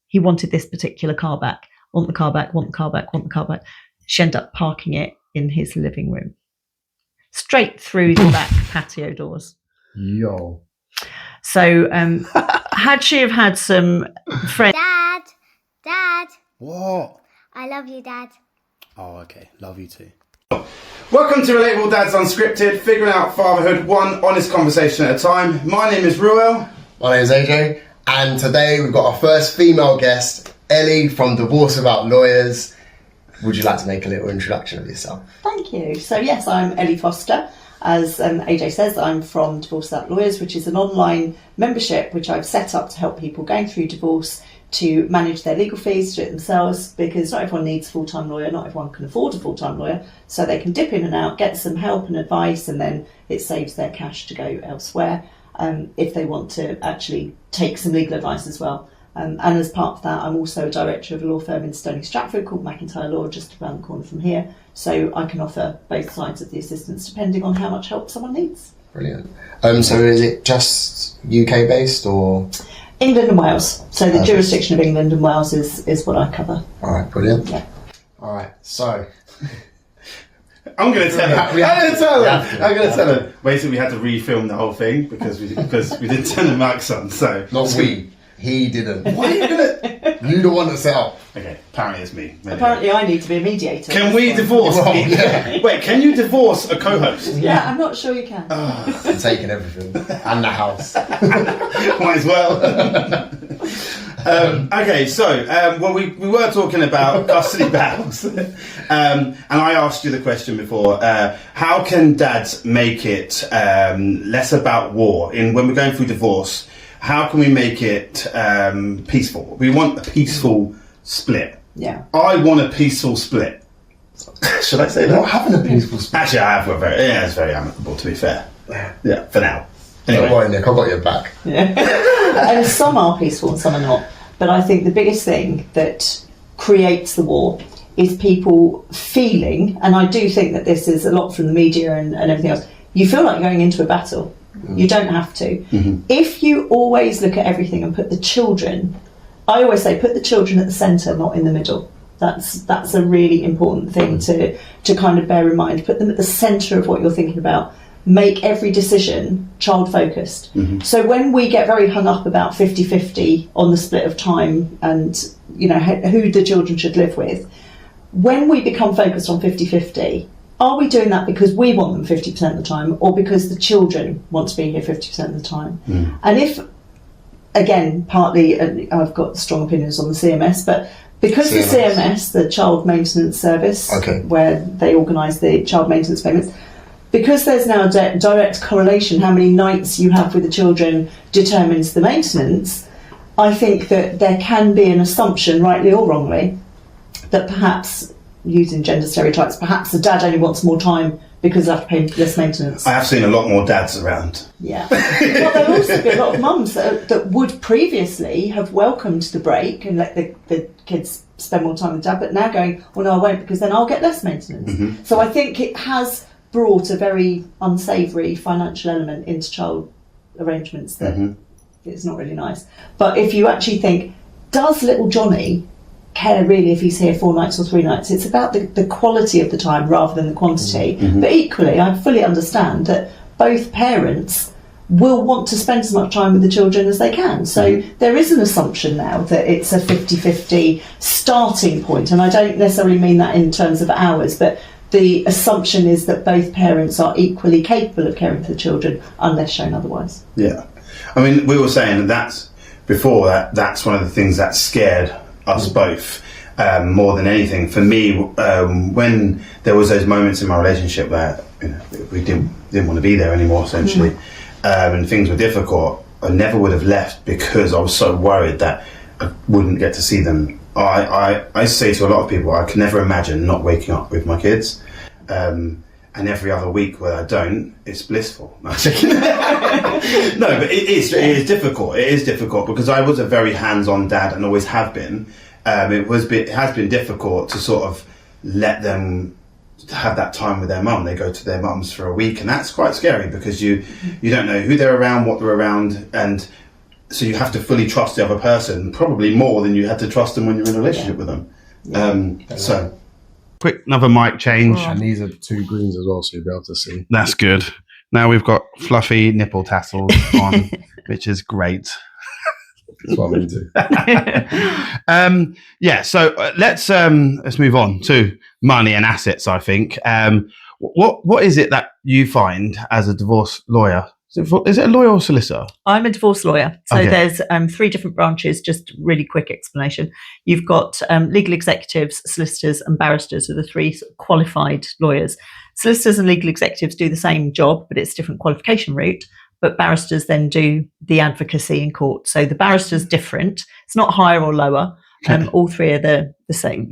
he wanted this particular car back. Want the car back, want the car back, want the car back. She ended up parking it in his living room. Straight through the back patio doors. Yo. So had she have had some friends... Dad. What? I love you, Dad. Oh, okay. Love you too. Welcome to Relatable Dads Unscripted, figuring out fatherhood one honest conversation at a time. My name is Ruel. My name is AJ, and today we've got our first female guest, Ellie from Divorce Without Lawyers. Would you like to make a little introduction of yourself? Thank you. So yes, I'm Ellie Foster. As AJ says, I'm from Divorce Without Lawyers, which is an online membership which I've set up to help people going through divorce to manage their legal fees, do it themselves, because not everyone needs a full-time lawyer, not everyone can afford a full-time lawyer, so they can dip in and out, get some help and advice, and then it saves their cash to go elsewhere if they want to actually take some legal advice as well. And as part of that, I'm also a director of a law firm in Stony Stratford called McIntyre Law, just around the corner from here, so I can offer both sides of the assistance depending on how much help someone needs. Brilliant. So is it just UK based or...? England and Wales. So the jurisdiction of England and Wales is what I cover. All right, brilliant. Yeah. All right, so... I'm going to tell her. Basically, we had to refilm the whole thing because we didn't turn the mics on. So Not we. He didn't. Why are you gonna... You're the one that set up. Okay, apparently it's me. Anyway. Apparently I need to be a mediator. Can we divorce? Well, yeah. Wait, can you divorce a co-host? Yeah, I'm not sure you can. I'm taking everything. And the house. Might as well. Okay, so well, we were talking about custody battles, and I asked you the question before: how can dads make it less about war? When we're going through divorce, how can we make it peaceful? We want a peaceful split. Yeah. I want a peaceful split. Should I say that? You're not having a peaceful split. Actually, I have. It's very amicable, to be fair. Yeah, for now. Anyway. Don't worry, Nick, I've got your back. Yeah. And some are peaceful and some are not. But I think the biggest thing that creates the war is people feeling, and I do think that this is a lot from the media and everything else, you feel like going into a battle. You don't have to. Mm-hmm. If you always look at everything and put the children, I always say put the children at the centre, not in the middle. That's a really important thing to kind of bear in mind. Put them at the centre of what you're thinking about. Make every decision child focused. Mm-hmm. So when we get very hung up about 50-50 on the split of time and who the children should live with, when we become focused on 50-50, are we doing that because we want them 50% of the time or because the children want to be here 50% of the time? Mm. And if, again, partly, I've got strong opinions on the CMS, but because the CMS, the Child Maintenance Service, where they organise the child maintenance payments, because there's now a direct correlation, how many nights you have with the children determines the maintenance, I think that there can be an assumption, rightly or wrongly, that perhaps, using gender stereotypes, perhaps the dad only wants more time because they have to pay less maintenance. I have seen a lot more dads around. Yeah. Well, there'll also be a lot of mums that would previously have welcomed the break and let the kids spend more time with dad, but now going, well, no, I won't because then I'll get less maintenance. Mm-hmm. So I think it has brought a very unsavoury financial element into child arrangements that it's not really nice. But if you actually think, does little Johnny care really if he's here 4 nights or 3 nights? It's about the quality of the time rather than the quantity. Mm-hmm. But equally, I fully understand that both parents will want to spend as much time with the children as they can. So there is an assumption now that it's a 50-50 starting point, and I don't necessarily mean that in terms of hours, but the assumption is that both parents are equally capable of caring for the children unless shown otherwise. Yeah. I mean, we were saying that's one of the things that scared us both more than anything. For me, when there was those moments in my relationship where we didn't want to be there anymore, essentially, and things were difficult, I never would have left because I was so worried that I wouldn't get to see them. I say to a lot of people, I can never imagine not waking up with my kids, and every other week where I don't, it's blissful. No, but it is difficult. It is difficult because I was a very hands-on dad and always have been. It has been difficult to sort of let them have that time with their mum. They go to their mums for a week, and that's quite scary because you don't know who they're around, what they're around, and so you have to fully trust the other person, probably more than you had to trust them when you're in a relationship with them. So, quick another mic change. And these are 2 greens as well, so you'll be able to see. That's good. Now we've got fluffy nipple tassels on, which is great. That's what I'm into. So let's move on to money and assets. I think. What is it that you find as a divorce lawyer? Is it a lawyer or solicitor? I'm a divorce lawyer. So Okay. there's 3 different branches, just really quick explanation. You've got legal executives, solicitors and barristers are the 3 sort of qualified lawyers. Solicitors and legal executives do the same job, but it's a different qualification route. But barristers then do the advocacy in court. So the barrister's different. It's not higher or lower. All 3 are the same,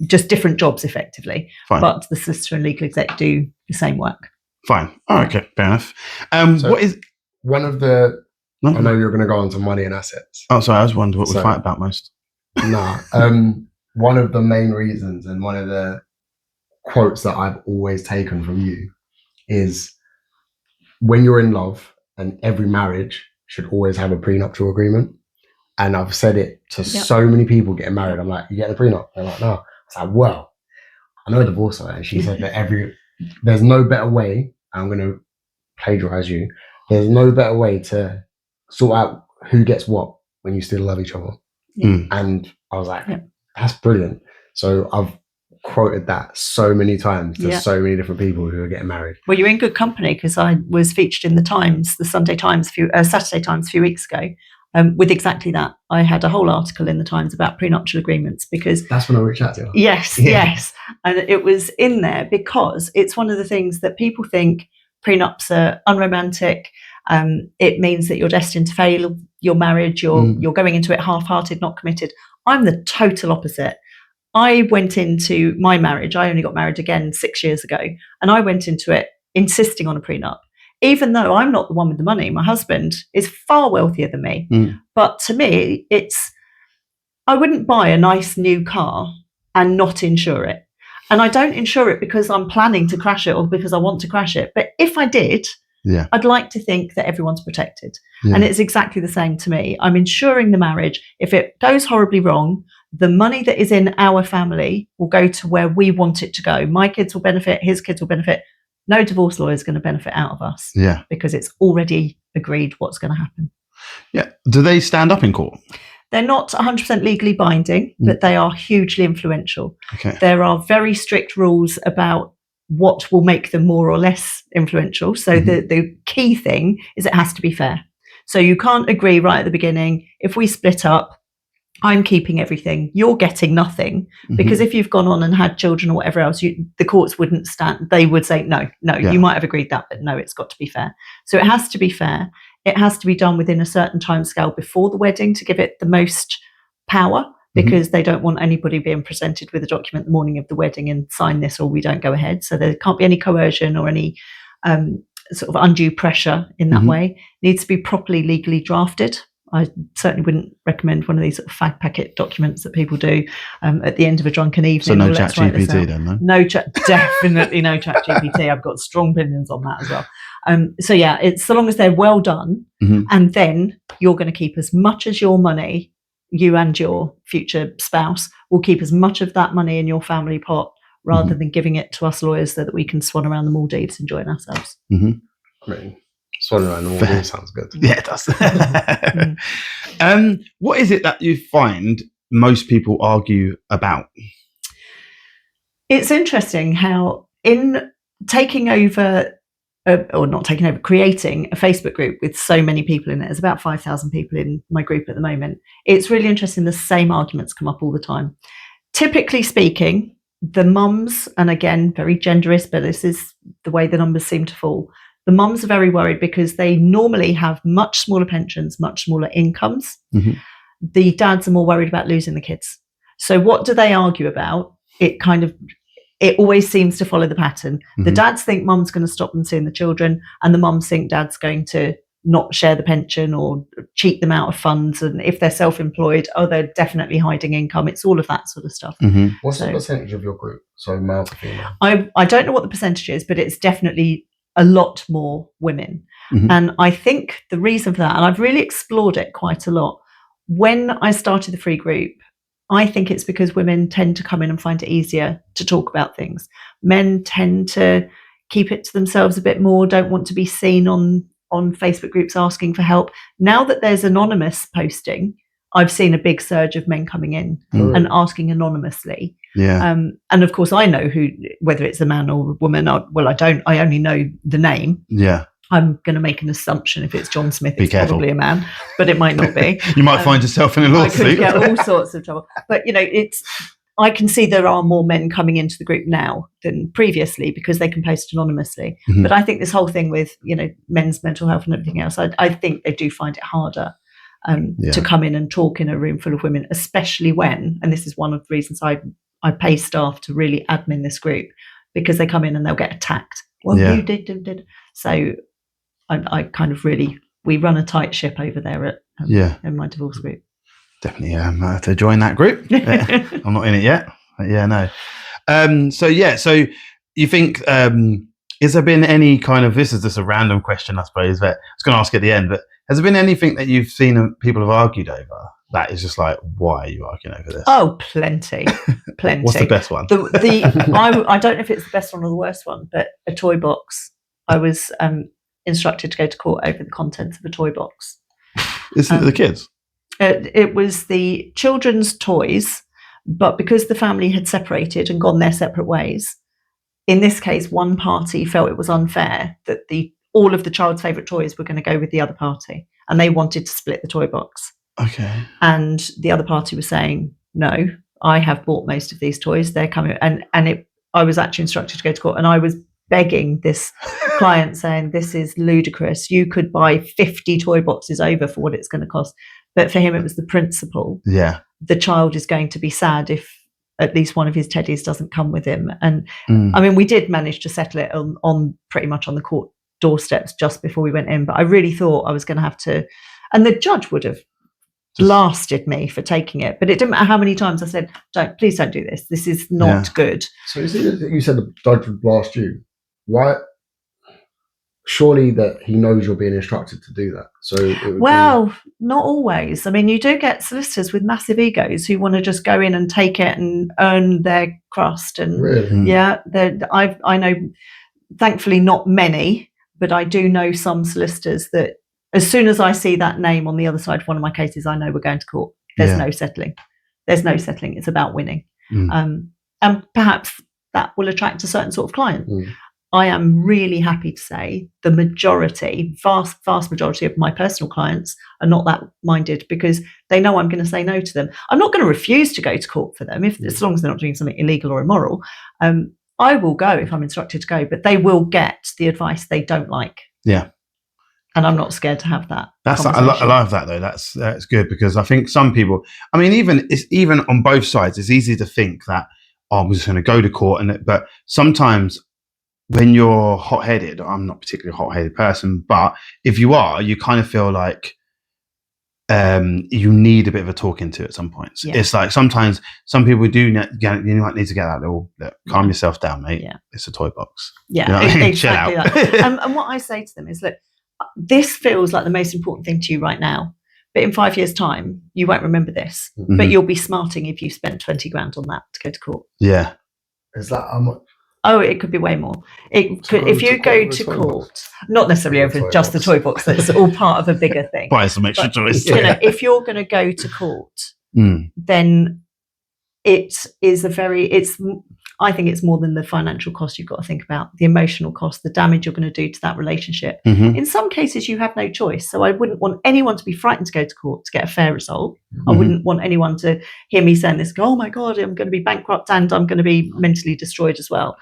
just different jobs effectively. Fine. But the solicitor and legal exec do the same work. Fine. Oh, okay, fair enough. So what is one of the? No? I know you're going to go on to money and assets. Oh, sorry. I was wondering what we So- fight about most. Nah. One of the main reasons and one of the quotes that I've always taken from you is when you're in love, and every marriage should always have a prenuptial agreement. And I've said it to so many people getting married. I'm like, you get the prenup? They're like, no. I was like, well, I know a divorce lawyer, and she said that there's no better way. I'm going to plagiarize you. There's no better way to sort out who gets what when you still love each other. Mm. And I was like, that's brilliant. So I've quoted that so many times to so many different people who are getting married. Well, you're in good company because I was featured in the Times, the Saturday Times a few weeks ago, with exactly that. I had a whole article in the Times about prenuptial agreements because That's when I reached out to you. yes, and it was in there because it's one of the things that people think prenups are unromantic. It means that you're destined to fail your marriage. You're going into it half-hearted, not committed. I'm the total opposite. I went into my marriage, I only got married again 6 years ago, and I went into it insisting on a prenup, even though I'm not the one with the money. My husband is far wealthier than me. But to me, I wouldn't buy a nice new car and not insure it. And I don't insure it because I'm planning to crash it or because I want to crash it. But if I did, I'd like to think that everyone's protected. And it's exactly the same to me. I'm insuring the marriage. If it goes horribly wrong, the money that is in our family will go to where we want it to go. My kids will benefit, his kids will benefit. No divorce lawyer is going to benefit out of us because it's already agreed what's going to happen. Yeah. Do they stand up in court? They're not 100% legally binding, but they are hugely influential. Okay. There are very strict rules about what will make them more or less influential. So the key thing is it has to be fair. So you can't agree right at the beginning, if we split up, I'm keeping everything, you're getting nothing. Because if you've gone on and had children or whatever else, the courts wouldn't stand. They would say, no, you might have agreed that, but no, it's got to be fair. So it has to be fair. It has to be done within a certain time scale before the wedding to give it the most power, because they don't want anybody being presented with a document the morning of the wedding and sign this or we don't go ahead. So there can't be any coercion or any sort of undue pressure in that way. It needs to be properly legally drafted. I certainly wouldn't recommend one of these sort of fag packet documents that people do at the end of a drunken evening. So no Well, chat let's write this GPT out. then, no? No chat, definitely no chat GPT. I've got strong opinions on that as well. So yeah, it's so long as they're well done, and then you're going to keep as much as your money, you and your future spouse will keep as much of that money in your family pot rather than giving it to us lawyers so that we can swan around the Maldives enjoying ourselves. I mean, swan around the wall sounds good. Yeah, it does. What is it that you find most people argue about? It's interesting how in taking over, or not taking over, creating a Facebook group with so many people in it, there's about 5,000 people in my group at the moment. It's really interesting. The same arguments come up all the time. Typically speaking, the mums, and again, very genderist, but this is the way the numbers seem to fall. The mums are very worried because they normally have much smaller pensions, much smaller incomes. The dads are more worried about losing the kids. So what do they argue about? It always seems to follow the pattern. The dads think mum's going to stop them seeing the children, and the mums think dad's going to not share the pension or cheat them out of funds. And if they're self-employed, they're definitely hiding income. It's all of that sort of stuff. What's the percentage of your group? So male to female? I don't know what the percentage is, but it's definitely a lot more women. And I think the reason for that, and I've really explored it quite a lot, when I started the free group, I think it's because women tend to come in and find it easier to talk about things. Men tend to keep it to themselves a bit more, don't want to be seen on Facebook groups asking for help. Now that there's anonymous posting, I've seen a big surge of men coming in and asking anonymously. Yeah. And of course, I know whether it's a man or a woman. I only know the name. Yeah. I'm going to make an assumption if it's John Smith, it's careful. probably a man, but it might not be. You might find yourself in a lawsuit. I could get all sorts of trouble. But, I can see there are more men coming into the group now than previously because they can post anonymously. But I think this whole thing with, men's mental health and everything else, I think they do find it harder to come in and talk in a room full of women, especially when, and this is one of the reasons I pay staff to really admin this group, because they come in and they'll get attacked. Well, you did. So I kind of we run a tight ship over there in my divorce group. Definitely to join that group. I'm not in it yet. But so you think, has there been any kind of, this is just a random question, I suppose, that I was going to ask at the end, but has there been anything that you've seen people have argued over that is just like, why are you arguing over this? Oh, plenty. What's the best one? I don't know if it's the best one or the worst one, but a toy box. I was instructed to go to court over the contents of a toy box. Isn't it the kids? It was the children's toys, but because the family had separated and gone their separate ways, in this case, one party felt it was unfair that all of the child's favourite toys were going to go with the other party, and they wanted to split the toy box. Okay. And the other party was saying, no, I have bought most of these toys. They're coming. I was actually instructed to go to court, and I was begging this client saying, this is ludicrous. You could buy 50 toy boxes over for what it's going to cost. But for him, it was the principle. Yeah. The child is going to be sad if at least one of his teddies doesn't come with him. And I mean, we did manage to settle it on pretty much on the court doorsteps just before we went in. But I really thought I was going to have to, and the judge would have blasted me for taking it. But it didn't matter how many times I said, please don't do this. This is not good. So is it that you said the judge would blast you? Why? Surely that he knows you're being instructed to do that. So not always. I mean, you do get solicitors with massive egos who want to just go in and take it and earn their crust. And really? I know, thankfully not many, but I do know some solicitors that as soon as I see that name on the other side of one of my cases, I know we're going to court. There's no settling. It's about winning. And perhaps that will attract a certain sort of client. I am really happy to say the vast majority of my personal clients are not that minded, because they know I'm going to say no to them. I'm not going to refuse to go to court for them as long as they're not doing something illegal or immoral. I will go if I'm instructed to go, but they will get the advice they don't like. Yeah. And I'm not scared to have that. I love that though. That's good, because I think some people, I mean, even on both sides, it's easy to think that, I'm just going to go to court, but sometimes when you're hot-headed, I'm not particularly a hot-headed person, but if you are, you kind of feel like you need a bit of a talking to at some points. Yeah. It's like sometimes some people you might need to get that little, calm yourself down, mate. Yeah. It's a toy box. Yeah, you know what I mean? Exactly. Chill out. And what I say to them is, look, this feels like the most important thing to you right now, but in 5 years' time, you won't remember this, but you'll be smarting if you spent 20 grand on that to go to court. Yeah. Is that how much? Oh, it could be way more. If you go to court, not necessarily over just the toy box, that's all part of a bigger thing. Buy some extra toys. If you're going to go to court, then I think it's more than the financial cost you've got to think about, the emotional cost, the damage you're going to do to that relationship. In some cases, you have no choice. So I wouldn't want anyone to be frightened to go to court to get a fair result. I wouldn't want anyone to hear me saying this, oh my God, I'm going to be bankrupt and I'm going to be mentally destroyed as well.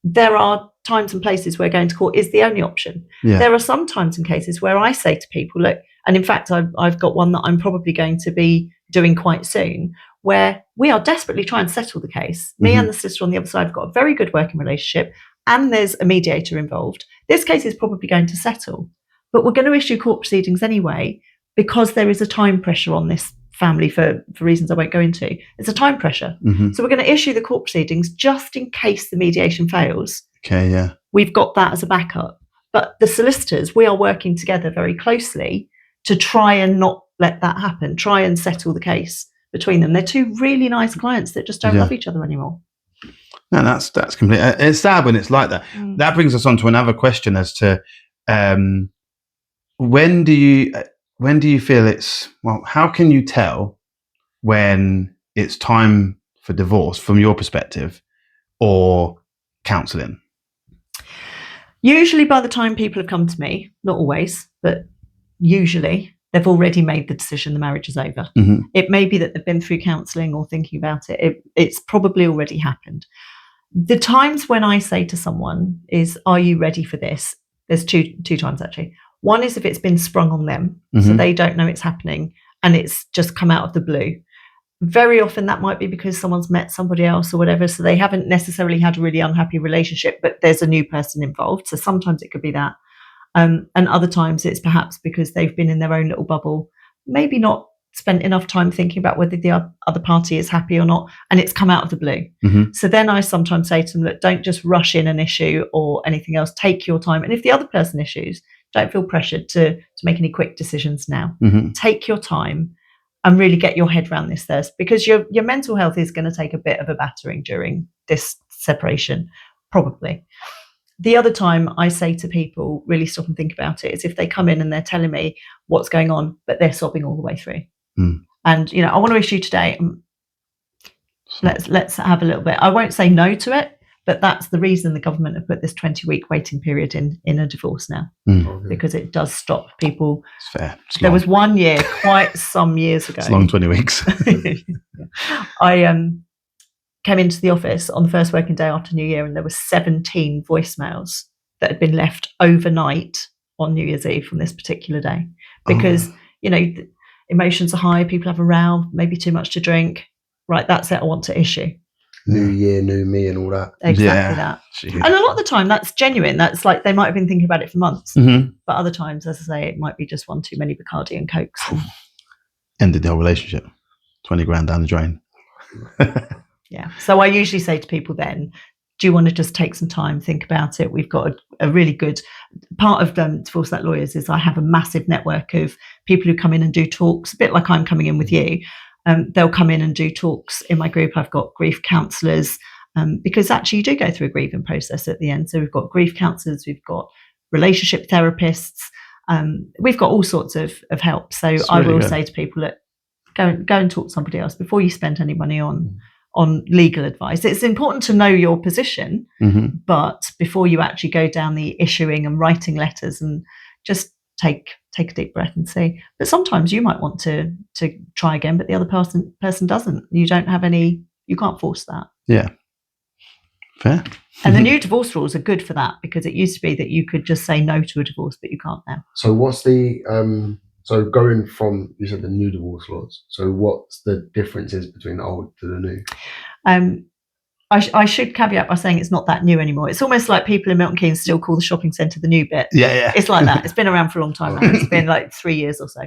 There are times and places where going to court is the only option. Yeah. There are some times and cases where I say to people, look, and in fact, I've got one that I'm probably going to be doing quite soon, where we are desperately trying to settle the case. Me and the sister on the other side have got a very good working relationship, and there's a mediator involved. This case is probably going to settle, but we're going to issue court proceedings anyway, because there is a time pressure on this family for reasons I won't go into. It's a time pressure. So we're going to issue the court proceedings just in case the mediation fails. Okay, yeah. We've got that as a backup. But the solicitors, we are working together very closely to try and not let that happen, try and settle the case between them. They're two really nice clients that just don't love each other anymore. No, that's complete. It's sad when it's like that. That brings us on to another question as to when do you feel it's, well, how can you tell when it's time for divorce from your perspective or counselling? Usually by the time people have come to me, not always, but usually they've already made the decision the marriage is over. Mm-hmm. It may be that they've been through counselling or thinking about it. It's probably already happened. The times when I say to someone is, are you ready for this? There's two times actually. One is if it's been sprung on them, so they don't know it's happening and it's just come out of the blue. Very often that might be because someone's met somebody else or whatever, so they haven't necessarily had a really unhappy relationship, but there's a new person involved. So sometimes it could be that. And other times it's perhaps because they've been in their own little bubble, maybe not spent enough time thinking about whether the other party is happy or not, and it's come out of the blue. So then I sometimes say to them, look, don't just rush in an issue or anything else. Take your time. And if the other person issues, don't feel pressured to make any quick decisions now. Take your time and really get your head around this first, because your mental health is going to take a bit of a battering during this separation, probably. The other time I say to people, really stop and think about it, is if they come in and they're telling me what's going on, but they're sobbing all the way through. And, I want to issue today. Let's have a little bit. I won't say no to it, but that's the reason the government have put this 20-week waiting period in a divorce now, because it does stop people. It's fair. There was one year, quite some years ago. It's long, 20 weeks. I came into the office on the first working day after New Year, and there were 17 voicemails that had been left overnight on New Year's Eve from this particular day, because emotions are high, people have a row, maybe too much to drink. Right, that's it. I want to issue. New year, new me, and all that. Exactly that. Jeez. And a lot of the time that's genuine. That's like they might have been thinking about it for months. But other times, as I say, it might be just one too many Bacardi and Cokes. Ended the whole relationship. 20 grand down the drain. Yeah. So I usually say to people then, do you want to just take some time, think about it? We've got a really good part of Divorce That Lawyers is I have a massive network of people who come in and do talks, a bit like I'm coming in with you. They'll come in and do talks in my group. I've got grief counsellors, because actually you do go through a grieving process at the end. So we've got grief counsellors, we've got relationship therapists, we've got all sorts of help. So I will say to people, look, go and talk to somebody else before you spend any money on legal advice. It's important to know your position, but before you actually go down the issuing and writing letters, and just take a deep breath and see. But sometimes you might want to try again, but the other person doesn't. You can't force that. Yeah. Fair. And the new divorce rules are good for that, because it used to be that you could just say no to a divorce, but you can't now. So what's the so going from, you said the new divorce laws, so what's the differences between the old to the new? I should caveat by saying it's not that new anymore. It's almost like people in Milton Keynes still call the shopping centre the new bit. Yeah. It's like that. It's been around for a long time now. It's been like 3 years or so.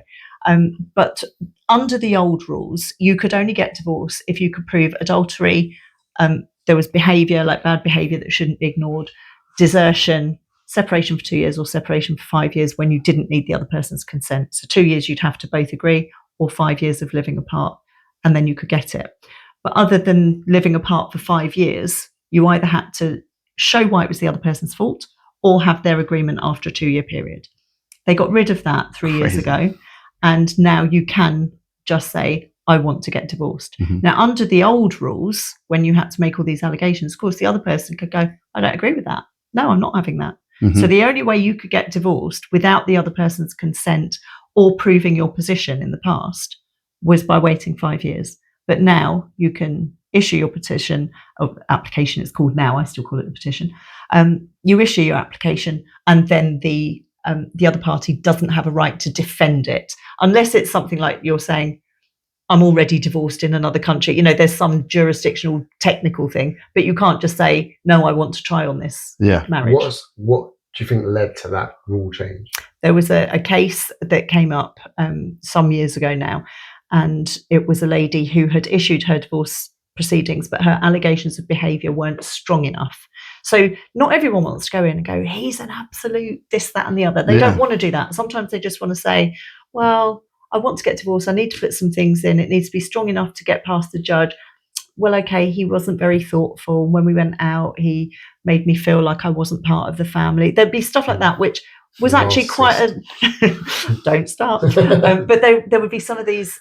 But under the old rules, you could only get divorce if you could prove adultery. There was behaviour, like bad behaviour that shouldn't be ignored, desertion, separation for 2 years, or separation for 5 years when you didn't need the other person's consent. So 2 years you'd have to both agree, or 5 years of living apart, and then you could get it. But other than living apart for 5 years, you either had to show why it was the other person's fault or have their agreement after a 2 year period. They got rid of that 3 years ago. And now you can just say, I want to get divorced. Now, under the old rules, when you had to make all these allegations, of course, the other person could go, I don't agree with that. No, I'm not having that. So the only way you could get divorced without the other person's consent or proving your position in the past was by waiting 5 years. But now you can issue your petition, or application it's called now, I still call it the petition. You issue your application, and then the other party doesn't have a right to defend it, unless it's something like you're saying, I'm already divorced in another country. There's some jurisdictional technical thing, but you can't just say, no, I want to try on this marriage. What do you think led to that rule change? There was a case that came up some years ago now, and it was a lady who had issued her divorce proceedings, but her allegations of behaviour weren't strong enough. So not everyone wants to go in and go, he's an absolute this, that, and the other. They don't want to do that. Sometimes they just want to say, well, I want to get divorced. I need to put some things in. It needs to be strong enough to get past the judge. Well, okay, he wasn't very thoughtful. When we went out, he made me feel like I wasn't part of the family. There'd be stuff like that, which was actually quite a don't start. But there would be some of these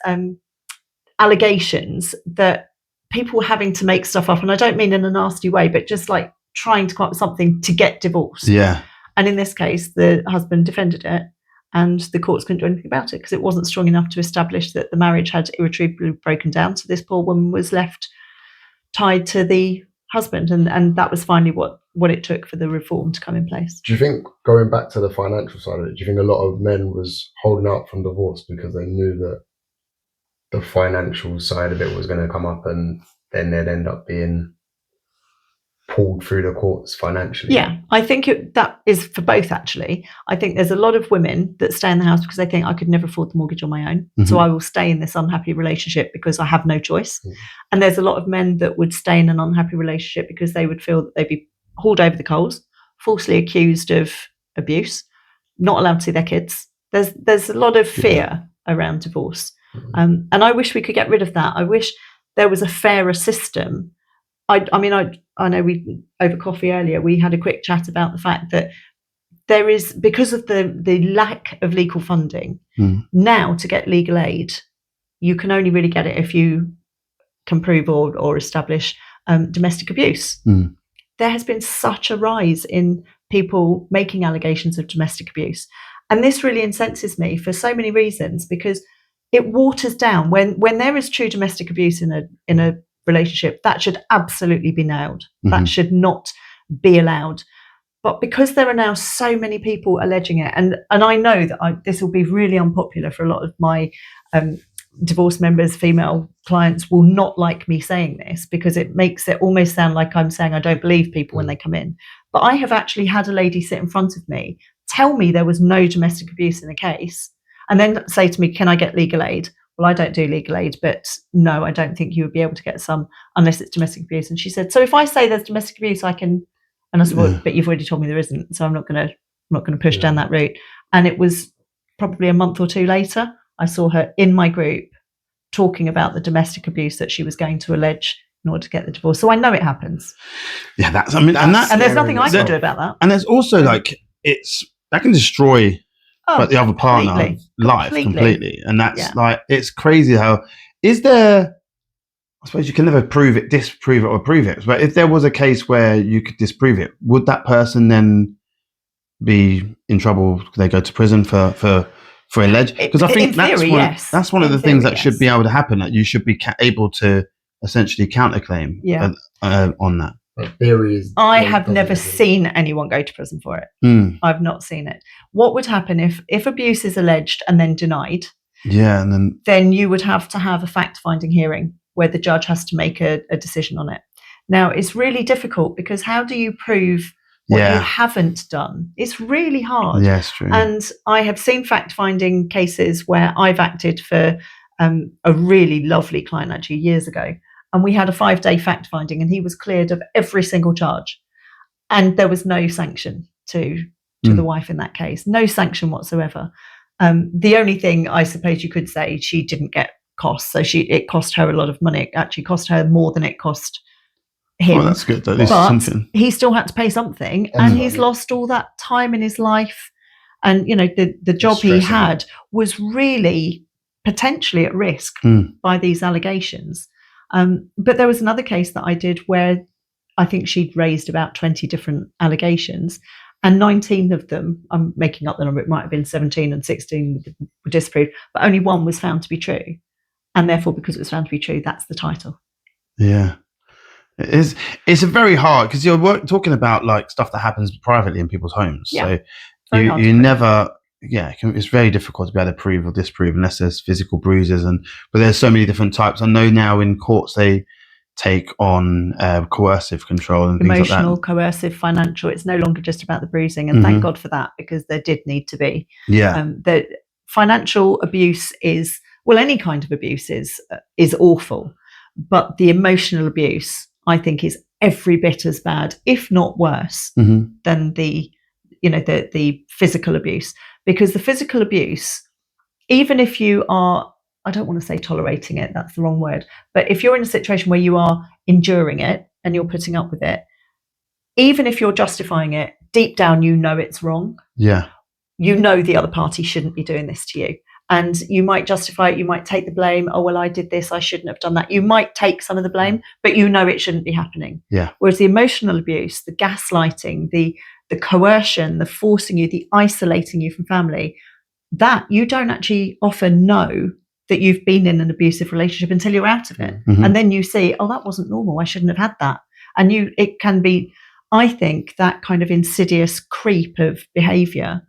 allegations that people were having to make stuff up, and I don't mean in a nasty way, but just like trying to come up with something to get divorced. Yeah. And in this case, the husband defended it, and the courts couldn't do anything about it because it wasn't strong enough to establish that the marriage had irretrievably broken down. So this poor woman was left tied to the husband, and that was finally what it took for the reform to come in place. Do you think, going back to the financial side of it, do you think a lot of men was holding out from divorce because they knew that the financial side of it was going to come up, and then they'd end up being pulled through the courts financially? Yeah, I think that is for both, actually. I think there's a lot of women that stay in the house because they think I could never afford the mortgage on my own. Mm-hmm. So I will stay in this unhappy relationship because I have no choice. Mm-hmm. And there's a lot of men that would stay in an unhappy relationship because they would feel that they'd be hauled over the coals, falsely accused of abuse, not allowed to see their kids. There's a lot of fear around divorce. Mm-hmm. And I wish we could get rid of that. I wish there was a fairer system. I mean, I know we, over coffee earlier, we had a quick chat about the fact that there is, because of the lack of legal funding, now to get legal aid, you can only really get it if you can prove or establish domestic abuse. There has been such a rise in people making allegations of domestic abuse. And this really incenses me for so many reasons, because it waters down when there is true domestic abuse in a relationship. That should absolutely be nailed. Mm-hmm. That should not be allowed. But because there are now so many people alleging it, and I know that this will be really unpopular for a lot of my divorce members, female clients will not like me saying this, because it makes it almost sound like I'm saying I don't believe people when they come in. But I have actually had a lady sit in front of me, tell me there was no domestic abuse in the case, and then say to me, can I get legal aid? Well, I don't do legal aid, but no, I don't think you would be able to get some unless it's domestic abuse. And she said, so if I say there's domestic abuse, I can. And I said, well, but you've already told me there isn't, so I'm not going to push down that route. And it was probably a month or two later, I saw her in my group talking about the domestic abuse that she was going to allege in order to get the divorce. So I know it happens. Yeah, and there's nothing I can do about that. And there's also that can destroy the other partner life completely. And that's it's crazy how is there. I suppose you can never disprove it or prove it. But if there was a case where you could disprove it, would that person then be in trouble? Could they go to prison for alleged? Because I think that's one of the things that should be able to happen. That you should be able to essentially counterclaim on that. I have never seen anyone go to prison for it. I've not seen it. What would happen if abuse is alleged and then denied? Yeah, and then you would have to have a fact-finding hearing where the judge has to make a decision on it. Now, it's really difficult because how do you prove what you haven't done? It's really hard. Yeah, it's true. And I have seen fact-finding cases where I've acted for a really lovely client actually years ago, and we had a 5-day fact-finding and he was cleared of every single charge. And there was no sanction to the wife in that case, no sanction whatsoever. The only thing I suppose you could say, she didn't get costs, so it cost her a lot of money. It actually cost her more than it cost him. Oh, that's good. At least but something. He still had to pay something, and he's lost all that time in his life. And the job he had was really potentially at risk by these allegations. But there was another case that I did where I think she'd raised about 20 different allegations, and 19 of them, I'm making up the number, it might have been 17 and 16 were disproved, but only one was found to be true. And therefore, because it was found to be true, that's the title. Yeah. It's a very hard, because you're talking about like stuff that happens privately in people's homes. Yeah. So you never, it's very difficult to be able to prove or disprove unless there's physical bruises. But there's so many different types. I know now in courts they take on coercive control and things emotional, like that. Coercive, financial. It's no longer just about the bruising, and thank God for that, because there did need to be. Yeah. The financial abuse is, well, any kind of abuse is awful, but the emotional abuse, I think, is every bit as bad, if not worse, than the physical abuse. Because the physical abuse, even if you are, I don't want to say tolerating it, that's the wrong word, but if you're in a situation where you are enduring it and you're putting up with it, even if you're justifying it, deep down you know it's wrong. Yeah. You know the other party shouldn't be doing this to you. And you might justify it, you might take the blame. Oh, well, I did this, I shouldn't have done that. You might take some of the blame, but you know it shouldn't be happening. Yeah. Whereas the emotional abuse, the gaslighting, the coercion, the forcing you, the isolating you from family, that you don't actually often know that you've been in an abusive relationship until you're out of it. And then you see, oh, that wasn't normal, I shouldn't have had that. And it can be, I think, that kind of insidious creep of behaviour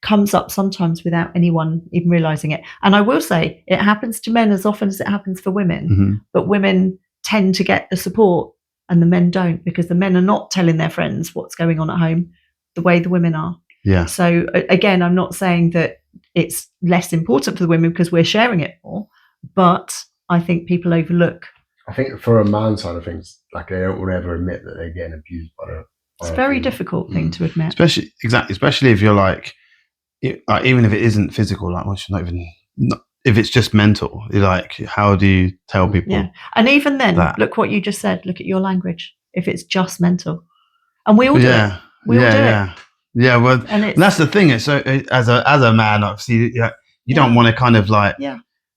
comes up sometimes without anyone even realising it. And I will say it happens to men as often as it happens for women, but women tend to get the support and the men don't, because the men are not telling their friends what's going on at home the way the women are. Yeah. So again, I'm not saying that it's less important for the women because we're sharing it more, but I think people overlook. I think for a man side of things, like they don't want to ever admit that they're getting abused by the. It's a very difficult thing to admit. Especially if you're like, even if it isn't physical, like, if it's just mental, you're like, how do you tell people? Yeah. And even then, look what you just said, look at your language. If it's just mental. And we all do it. We all do it. Yeah, well, and that's the thing. It's so, as a man, obviously, you don't want to kind of like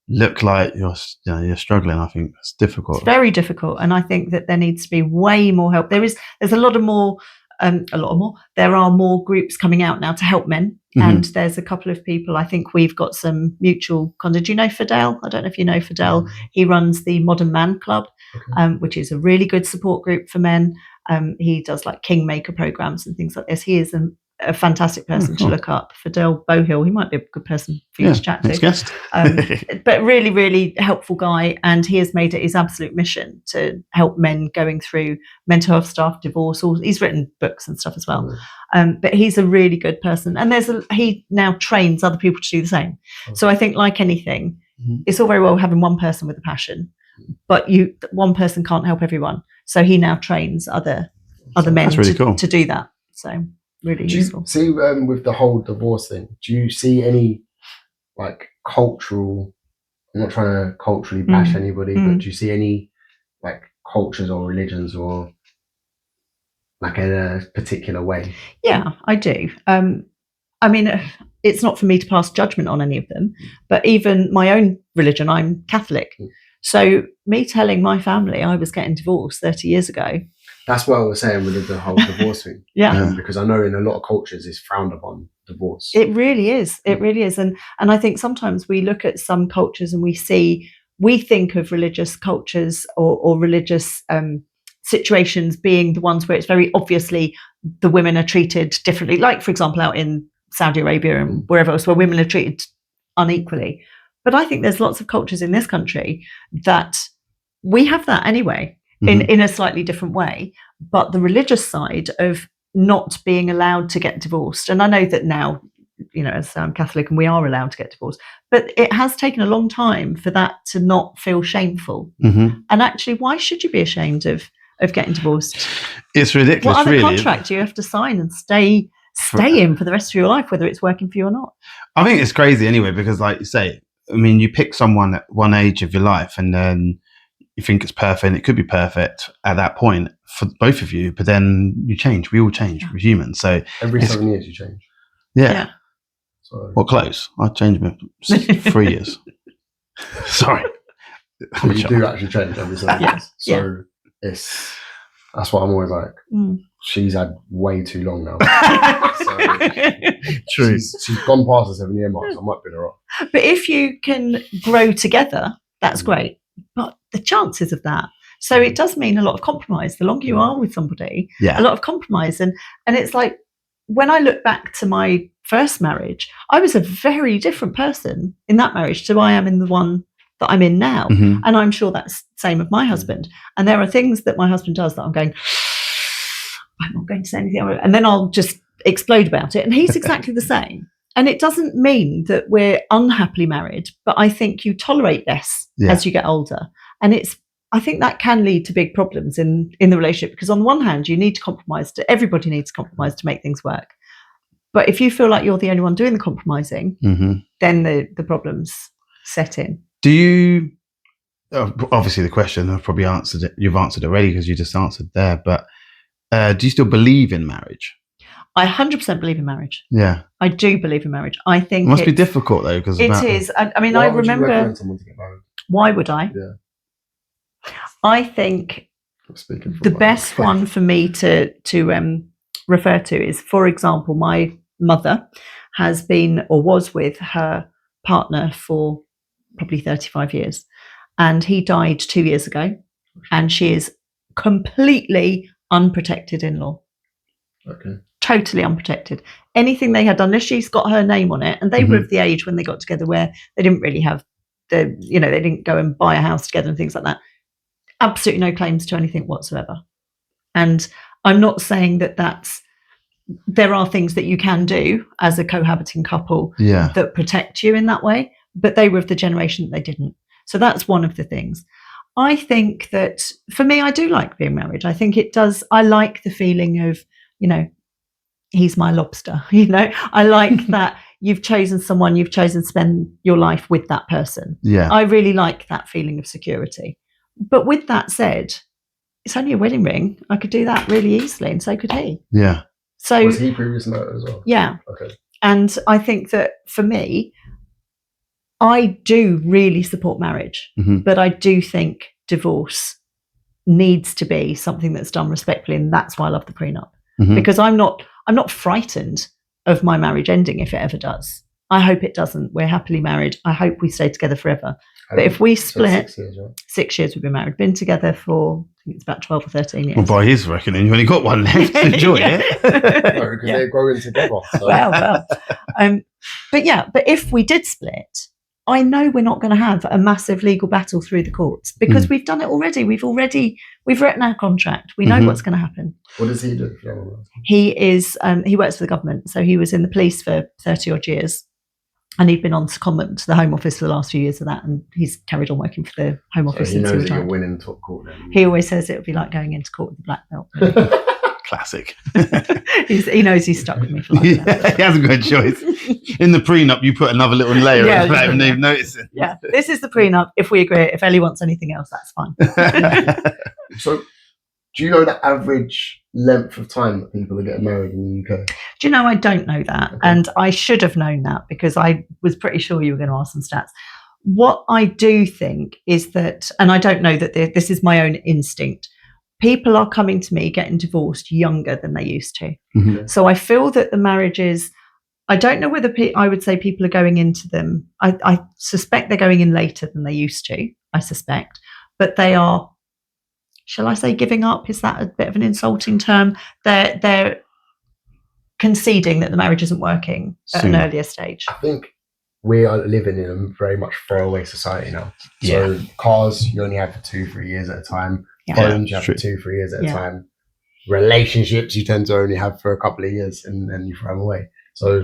look like you're struggling. I think it's difficult. It's very difficult, and I think that there needs to be way more help. There's a lot more. There are more groups coming out now to help men, and there's a couple of people. I think we've got some mutual contact. Do you know Fidel? I don't know if you know Fidel. He runs the Modern Man Club, which is a really good support group for men. He does like kingmaker programs and things like this. He is a fantastic person to look up. Fidel Bohill, he might be a good person for you to chat to. Next guest. But really, really helpful guy. And he has made it his absolute mission to help men going through mental health stuff, divorce. He's written books and stuff as well. But he's a really good person. And he now trains other people to do the same. So I think, like anything, it's all very well having one person with a passion, but one person can't help everyone. So he now trains other men to do that. So really useful. Do you see, with the whole divorce thing, do you see any like cultural, I'm not trying to culturally bash anybody, but do you see any like cultures or religions or like in a particular way? Yeah, I do. I mean, it's not for me to pass judgment on any of them, but even my own religion, I'm Catholic. So me telling my family I was getting divorced 30 years ago. That's what I was saying with the whole divorce thing. Because I know in a lot of cultures it's frowned upon, divorce. It really is. It really is. And I think sometimes we look at some cultures and we think of religious cultures or religious situations being the ones where it's very obviously the women are treated differently. Like, for example, out in Saudi Arabia and wherever else where women are treated unequally. But I think there's lots of cultures in this country that we have that anyway. In a slightly different way, but the religious side of not being allowed to get divorced. And I know that now, as I'm Catholic and we are allowed to get divorced, but it has taken a long time for that to not feel shameful. And actually, why should you be ashamed of getting divorced? It's ridiculous. What other really. contract do you have to sign and stay in for the rest of your life, whether it's working for you or not? I think it's crazy anyway, because like you say, I mean, you pick someone at one age of your life and then you think it's perfect, and it could be perfect at that point for both of you, but then you change. We all change. We're human. So every 7 years you change. Yeah. So, well, close. I changed my 3 years. Sorry. So you do actually change every 7 years. So that's what I'm always like. She's had way too long now. True. She's gone past the 7 year mark, so I might be her off. But if you can grow together, that's great. But the chances of that. So it does mean a lot of compromise. The longer you are with somebody, a lot of compromise. And it's like, when I look back to my first marriage, I was a very different person in that marriage to I am in the one that I'm in now. And I'm sure that's the same with my husband. And there are things that my husband does that I'm going, I'm not going to say anything. And then I'll just explode about it. And he's exactly the same. And it doesn't mean that we're unhappily married, but I think you tolerate less as you get older. And it's I think that can lead to big problems in the relationship, because on the one hand, you need to compromise. Everybody needs to compromise to make things work. But if you feel like you're the only one doing the compromising, then the problems set in. Do you? Obviously, the question I've probably answered it. You've answered already because you just answered there. But do you still believe in marriage? I 100% believe in marriage. Yeah, I do believe in marriage. I think it must be difficult though, because it is. I mean, Why I would you remember. recommend someone to get married? Why would I? Yeah. I think Speaking from the my best life. one for me to refer to is, for example, my mother has been or was with her partner for probably 35 years, and he died 2 years ago, and she is completely unprotected in-law. Okay. Totally unprotected. Anything they had done, unless she's got her name on it, and they were of the age when they got together where they didn't really have they didn't go and buy a house together and things like that. Absolutely no claims to anything whatsoever. And I'm not saying there are things that you can do as a cohabiting couple that protect you in that way, but they were of the generation that they didn't. So that's one of the things. I think that for me, I do like being married. I think it does. I like the feeling of, he's my lobster, I like that you've chosen someone, you've chosen to spend your life with that person. Yeah. I really like that feeling of security. But with that said, it's only a wedding ring. I could do that really easily, and so could he. Yeah. So was he previously married as well? Yeah. Okay. And I think that for me, I do really support marriage, but I do think divorce needs to be something that's done respectfully, and that's why I love the prenup. Because I'm not frightened of my marriage ending if it ever does. I hope it doesn't. We're happily married. I hope we stay together forever. But if we split, 6 years, right? 6 years we've been married, been together for, I think it's about 12 or 13 years. Well, by his reckoning, you've only got one left. Enjoy it. No, because they're growing together. So. Well. But if we did split, I know we're not going to have a massive legal battle through the courts, because we've done it already. We've written our contract. We know what's going to happen. What does he do? He works for the government. So he was in the police for 30 odd years, and he'd been on secondment to the Home Office for the last few years of that, and he's carried on working for the Home Office He since he knows that you're retired. winning top court then. He always says it would be like going into court with a black belt. Classic. He knows he's stuck with me for life. He hasn't got a choice. In the prenup, you put another little layer without even even noticing. Yeah, this is the prenup. If we agree, if Ellie wants anything else, that's fine. So, do you know the average length of time that people are getting married in the UK? Do you know, I don't know that. Okay. And I should have known that, because I was pretty sure you were going to ask some stats. What I do think is that, and I don't know that this is my own instinct, people are coming to me getting divorced younger than they used to. So I feel that the marriages, I don't know whether I would say people are going into them. I suspect they're going in later than they used to, I suspect. But they are, shall I say giving up? Is that a bit of an insulting term? They're conceding that the marriage isn't working at an earlier stage. I think we are living in a very much faraway society now. So cars, you only have for 2-3 years at a time. Phones, you have for 2-3 years at a time. Relationships, you tend to only have for a couple of years, and then you throw them away. So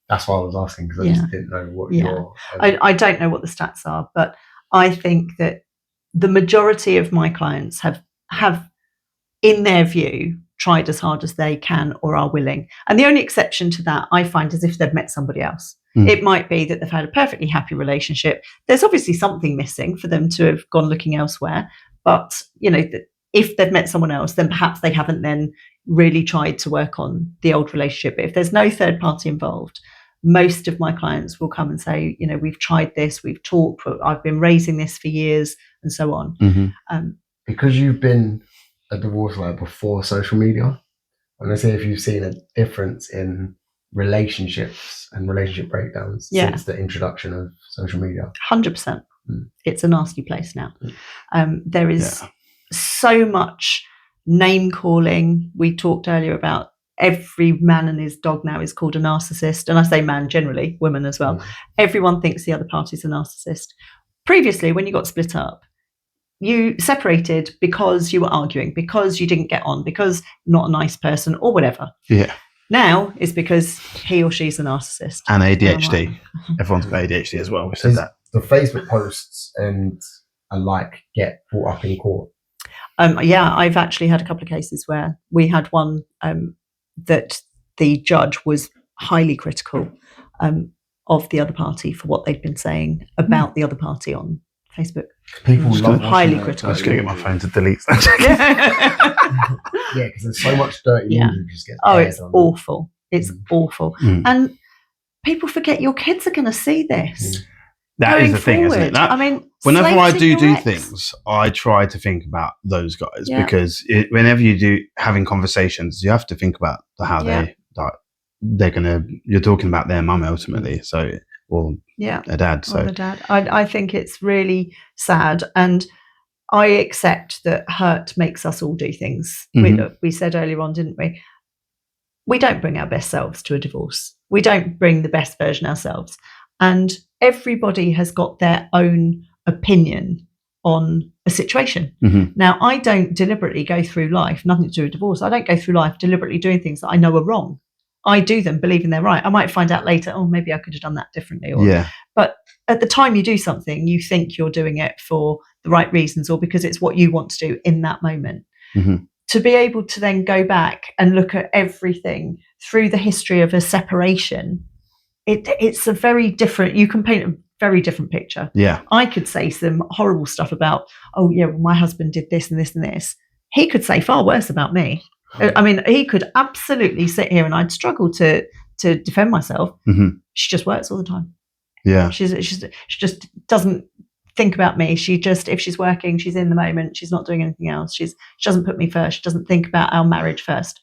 that's why I was asking, because I just didn't know what your... I don't know what the stats are, but I think that the majority of my clients have, in their view, tried as hard as they can or are willing. And the only exception to that, I find, is if they've met somebody else. It might be that they've had a perfectly happy relationship. There's obviously something missing for them to have gone looking elsewhere. But, if they've met someone else, then perhaps they haven't then really tried to work on the old relationship. But if there's no third party involved, most of my clients will come and say, we've tried this, we've talked, I've been raising this for years, and so on. Because you've been a divorce lawyer before social media, I'm going to say if you've seen a difference in relationships and relationship breakdowns since the introduction of social media. 100%. It's a nasty place now. There is so much name calling. We talked earlier about every man and his dog now is called a narcissist. And I say man generally, women as well. Everyone thinks the other party's a narcissist. Previously, when you got split up, you separated because you were arguing, because you didn't get on, because not a nice person or whatever. Yeah. Now it's because he or she's a narcissist. And ADHD. Everyone's got ADHD as well. We said that. The Facebook posts and alike get brought up in court? Yeah, I've actually had a couple of cases where we had one that the judge was highly critical of the other party for what they'd been saying about the other party on Facebook. People love highly watching critical. I'm just going to get my phone to delete that. Yeah, because there's so much dirty laundry just gets Oh, aired it's on. awful. It's awful. Mm. And people forget your kids are going to see this. That is going the thing, isn't it? forward. That, I mean, whenever I slating do your ex. things, I try to think about those guys Yeah. because whenever you do having conversations, you have to think about how they're gonna. You're talking about their mum ultimately, so or their dad. So Or the dad. I think it's really sad, and I accept that hurt makes us all do things. We said earlier on, didn't we? We don't bring our best selves to a divorce. We don't bring the best version ourselves. And everybody has got their own opinion on a situation. Now, I don't deliberately go through life, nothing to do with divorce. I don't go through life deliberately doing things that I know are wrong. I do them believing they're right. I might find out later, oh, maybe I could have done that differently. But at the time you do something, you think you're doing it for the right reasons or because it's what you want to do in that moment. To be able to then go back and look at everything through the history of a separation, it's a very different, you can paint a very different picture. yeah, I could say some horrible stuff about, oh yeah, well, my husband did this and this and this. He could say far worse about me. I mean, he could absolutely sit here and I'd struggle to defend myself. She just works all the time. yeah. She just doesn't think about me. She just, if she's working, she's in the moment. She's not doing anything else. She doesn't put me first. She doesn't think about our marriage first.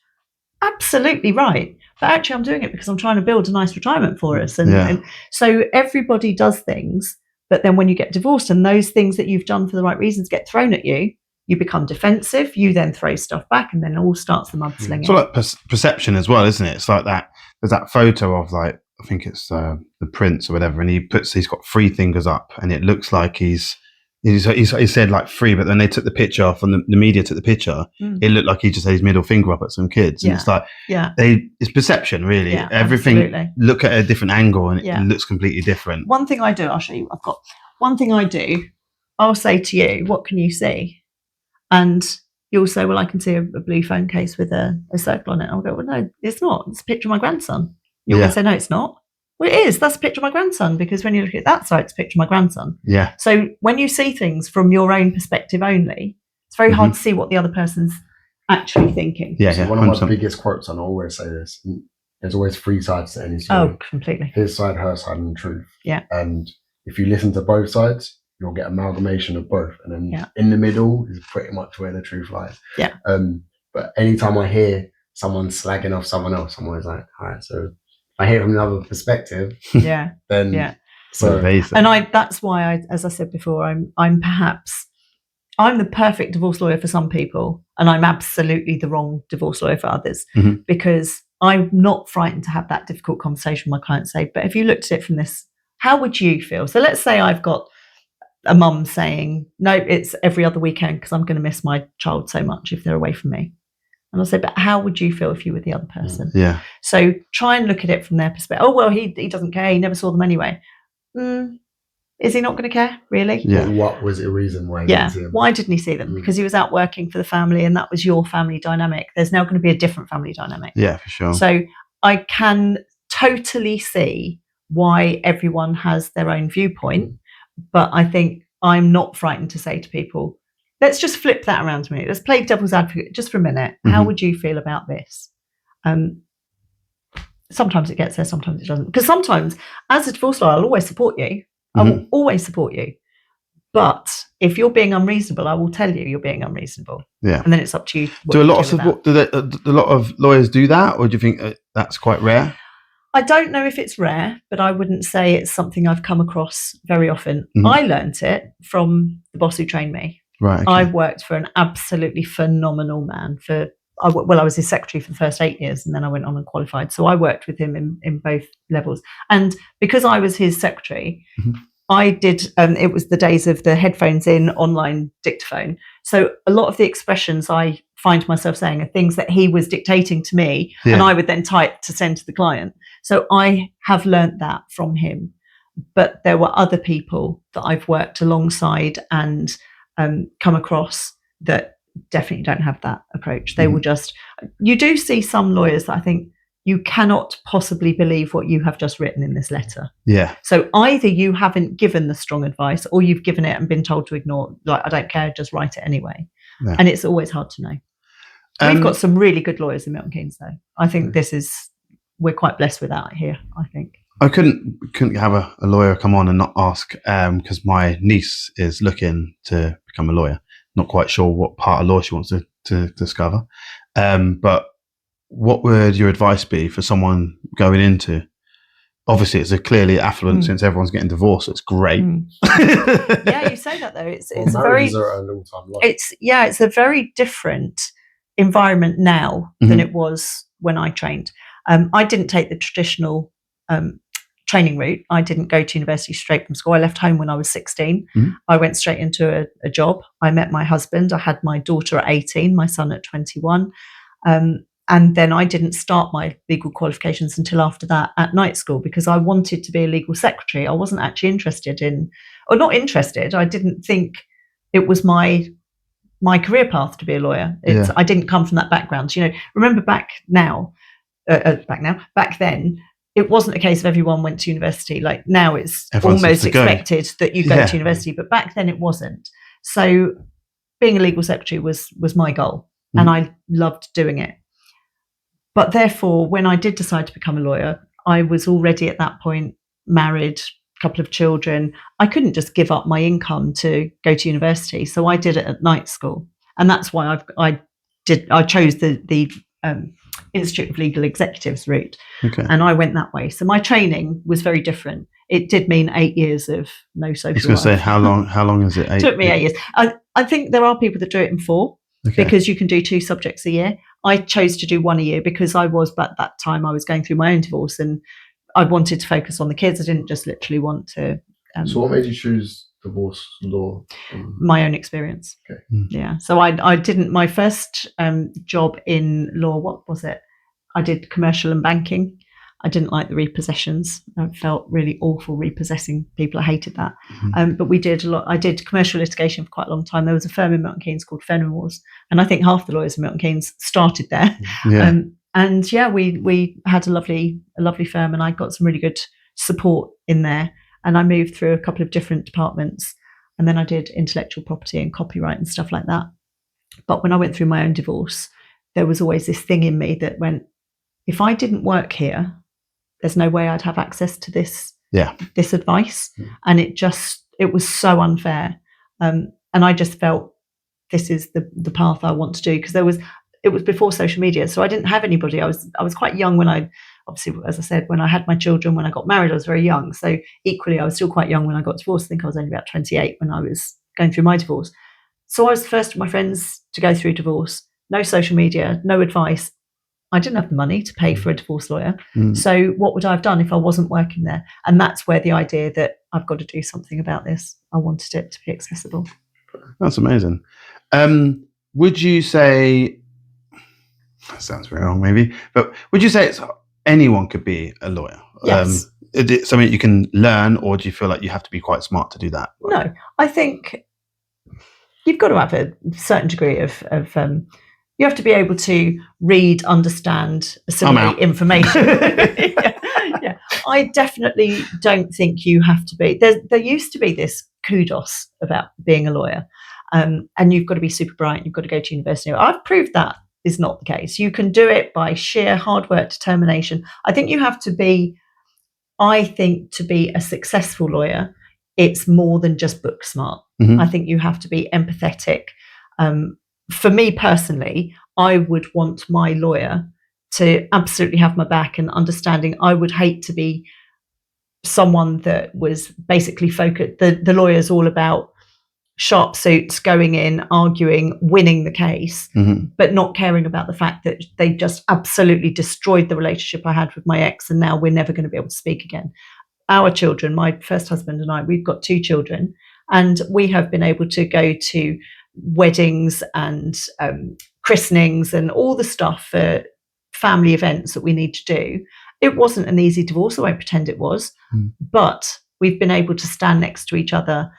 Absolutely right. But actually, I'm doing it because I'm trying to build a nice retirement for us. And so everybody does things. But then when you get divorced and those things that you've done for the right reasons get thrown at you, you become defensive. You then throw stuff back and then all starts the mudslinging. It's all like perception as well, isn't it? It's like that. There's that photo of I think it's the prince or whatever, and he's got 3 fingers up, and it looks like he said like 3, but then they took the picture off, and the media took the picture. It looked like he just had his middle finger up at some kids, and it's like it's perception really. Yeah, everything. absolutely. Look at a different angle, and it looks completely different. One thing I do, I'll show you. I've got one thing I do. I'll say to you, "What can you see?" And you'll say, "Well, I can see a blue phone case with a circle on it." I'll go, "Well, no, it's not. It's a picture of my grandson." You're going to say, "No, it's not." Well, it is. That's a picture of my grandson, because when you look at that side, it's a picture of my grandson. Yeah. So when you see things from your own perspective only, it's very hard to see what the other person's actually thinking. Yeah. So one of my biggest quotes, and I always say this, there's always 3 sides to any story. Oh, completely. His side, her side, and the truth. Yeah. And if you listen to both sides, you'll get amalgamation of both. And then in the middle is pretty much where the truth lies. Yeah. But anytime I hear someone slagging off someone else, I'm always like, all right, so I hear from another perspective. Yeah. Then so and that's why as I said before, I'm the perfect divorce lawyer for some people, and I'm absolutely the wrong divorce lawyer for others, because I'm not frightened to have that difficult conversation with my client. Say, but if you looked at it from this, how would you feel? So let's say I've got a mum saying, no, it's every other weekend because I'm going to miss my child so much if they're away from me. And I'll say, but how would you feel if you were the other person? Yeah. So try and look at it from their perspective. Oh, well, he doesn't care. He never saw them anyway. Is he not going to care, really? Yeah. What was the reason why he didn't see them? Why didn't he see them? Because he was out working for the family, and that was your family dynamic. There's now going to be a different family dynamic. Yeah, for sure. So I can totally see why everyone has their own viewpoint, but I think I'm not frightened to say to people, let's just flip that around to me. Let's play devil's advocate just for a minute. How would you feel about this? Sometimes it gets there, sometimes it doesn't. Because sometimes, as a divorce lawyer, I'll always support you. I will always support you. But if you're being unreasonable, I will tell you you're being unreasonable. Yeah. And then it's up to you. Do a lot of lawyers do that, or do you think that's quite rare? I don't know if it's rare, but I wouldn't say it's something I've come across very often. I learnt it from the boss who trained me. Right. Okay. I worked for an absolutely phenomenal man I was his secretary for the first 8 years, and then I went on and qualified. So I worked with him in both levels. And because I was his secretary, I did, it was the days of the headphones in, online dictaphone. So a lot of the expressions I find myself saying are things that he was dictating to me, and I would then type to send to the client. So I have learnt that from him. but there were other people that I've worked alongside and come across that definitely don't have that approach. They will just, you do see some lawyers that I think you cannot possibly believe what you have just written in this letter. Yeah. So either you haven't given the strong advice or you've given it and been told to ignore, like, I don't care, just write it anyway. Yeah. And it's always hard to know. We've got some really good lawyers in Milton Keynes, though. I think we're quite blessed with that here, I think. I couldn't have a lawyer come on and not ask, because my niece is looking to become a lawyer. Not quite sure what part of law she wants to discover. But what would your advice be for someone going into? Obviously, it's clearly affluent since everyone's getting divorced. So it's great. Yeah, you say that though. It's a very a long time life. It's a very different environment now than it was when I trained. I didn't take the traditional training route. I didn't go to university straight from school. I left home when I was 16. I went straight into a job. I met my husband. I had my daughter at 18, my son at 21. And then I didn't start my legal qualifications until after that at night school because I wanted to be a legal secretary. I wasn't actually interested in, or not interested. I didn't think it was my career path to be a lawyer. I didn't come from that background. You know, remember back then, it wasn't a case of everyone went to university. Like now it's almost expected that you go to university, but back then it wasn't. So being a legal secretary was my goal and I loved doing it. But therefore, when I did decide to become a lawyer, I was already at that point married, a couple of children. I couldn't just give up my income to go to university. So I did it at night school. And that's why I chose the Institute of Legal Executives route. Okay. And I went that way. So my training was very different. It did mean 8 years of no social life. I was going to say, how long is it? It took me 8 years. I think there are people that do it in 4 because you can do 2 subjects a year. I chose to do 1 a year because at that time I was going through my own divorce and I wanted to focus on the kids. I didn't just literally want to. So what made you choose divorce law? My own experience. Okay. Yeah. So I didn't, my first job in law, what was it? I did commercial and banking. I didn't like the repossessions. I felt really awful repossessing people. I hated that. But we did a lot. I did commercial litigation for quite a long time. There was a firm in Milton Keynes called Fenimores, and I think half the lawyers in Milton Keynes started there. Yeah. We had a lovely firm, and I got some really good support in there. And I moved through a couple of different departments, and then I did intellectual property and copyright and stuff like that. But when I went through my own divorce, there was always this thing in me that went, if I didn't work here, there's no way I'd have access to this advice. And it was so unfair. And I just felt this is the path I want to do because it was before social media. So I didn't have anybody. I was quite young when obviously, as I said, when I had my children, when I got married, I was very young. So equally, I was still quite young when I got divorced. I think I was only about 28 when I was going through my divorce. So I was the first of my friends to go through divorce. No social media, no advice. I didn't have the money to pay for a divorce lawyer. So what would I have done if I wasn't working there? And that's where the idea that I've got to do something about this, I wanted it to be accessible. That's amazing. Would you say, that sounds very wrong maybe, but would you say anyone could be a lawyer? Yes. Is it something you can learn, or do you feel like you have to be quite smart to do that? No, I think you've got to have a certain degree of you have to be able to read, understand, assimilate information. Yeah. I definitely don't think you have to be. There used to be this kudos about being a lawyer, and you've got to be super bright. You've got to go to university. I've proved that is not the case. You can do it by sheer hard work, determination. I think you have to be. I think to be a successful lawyer, it's more than just book smart. I think you have to be empathetic. For me personally, I would want my lawyer to absolutely have my back and understanding. I would hate to be someone that was basically focused. The lawyer's all about sharp suits, going in, arguing, winning the case, but not caring about the fact that they just absolutely destroyed the relationship I had with my ex, and now we're never going to be able to speak again. Our children, my first husband and I, we've got 2 children, and we have been able to go to weddings and christenings and all the stuff for family events that we need to do. It wasn't an easy divorce. I won't pretend it was, but we've been able to stand next to each other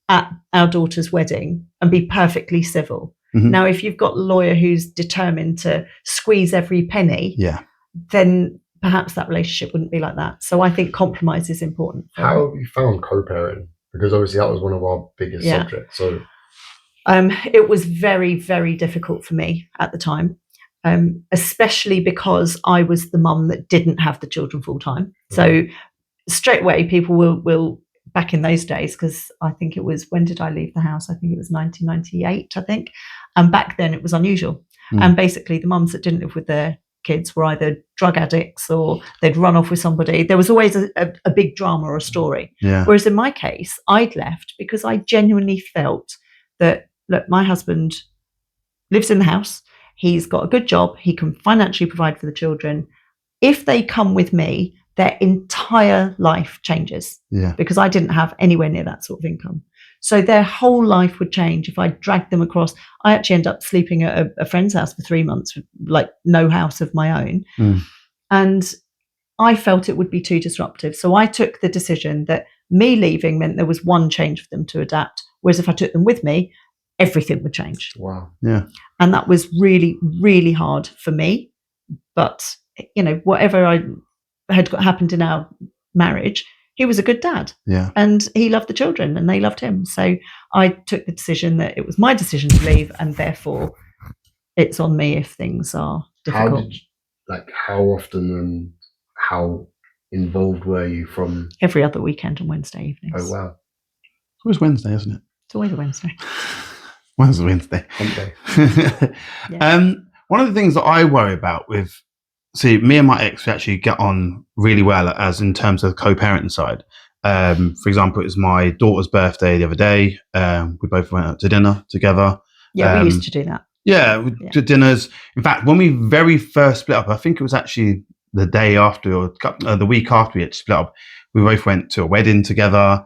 at our daughter's wedding and be perfectly civil. Now, if you've got a lawyer who's determined to squeeze every penny, then perhaps that relationship wouldn't be like that. So I think compromise is important. How have you found co-parenting? Because obviously that was one of our biggest subjects. So it was very, very difficult for me at the time, especially because I was the mum that didn't have the children full time. So straight away, people will back in those days, because I think it was, when did I leave the house? I think it was 1998, I think. And back then it was unusual. And basically the mums that didn't live with their kids were either drug addicts or they'd run off with somebody. There was always a big drama or a story. Whereas in my case, I'd left because I genuinely felt that, look, my husband lives in the house. He's got a good job. He can financially provide for the children. If they come with me, their entire life changes, because I didn't have anywhere near that sort of income. So their whole life would change if I dragged them across. I actually ended up sleeping at a friend's house for 3 months, like no house of my own. And I felt it would be too disruptive. So I took the decision that me leaving meant there was one change for them to adapt. Whereas if I took them with me, everything would change. Wow. Yeah. And that was really, really hard for me. But, you know, whatever had happened in our marriage, he was a good dad. Yeah. And he loved the children and they loved him. So I took the decision that it was my decision to leave, and therefore it's on me if things are difficult. How often and how involved were you from? Every other weekend and Wednesday evenings. Oh, wow. It's always Wednesday, isn't it? It's always a Wednesday. Wednesday. One of the things that I worry about with, see, me and my ex, we actually get on really well as in terms of the co-parenting side. For example, it was my daughter's birthday the other day. We both went out to dinner together. Yeah, we used to do that. Yeah, we did dinners. In fact, when we very first split up, I think it was actually the day after or the week after we had split up, we both went to a wedding together.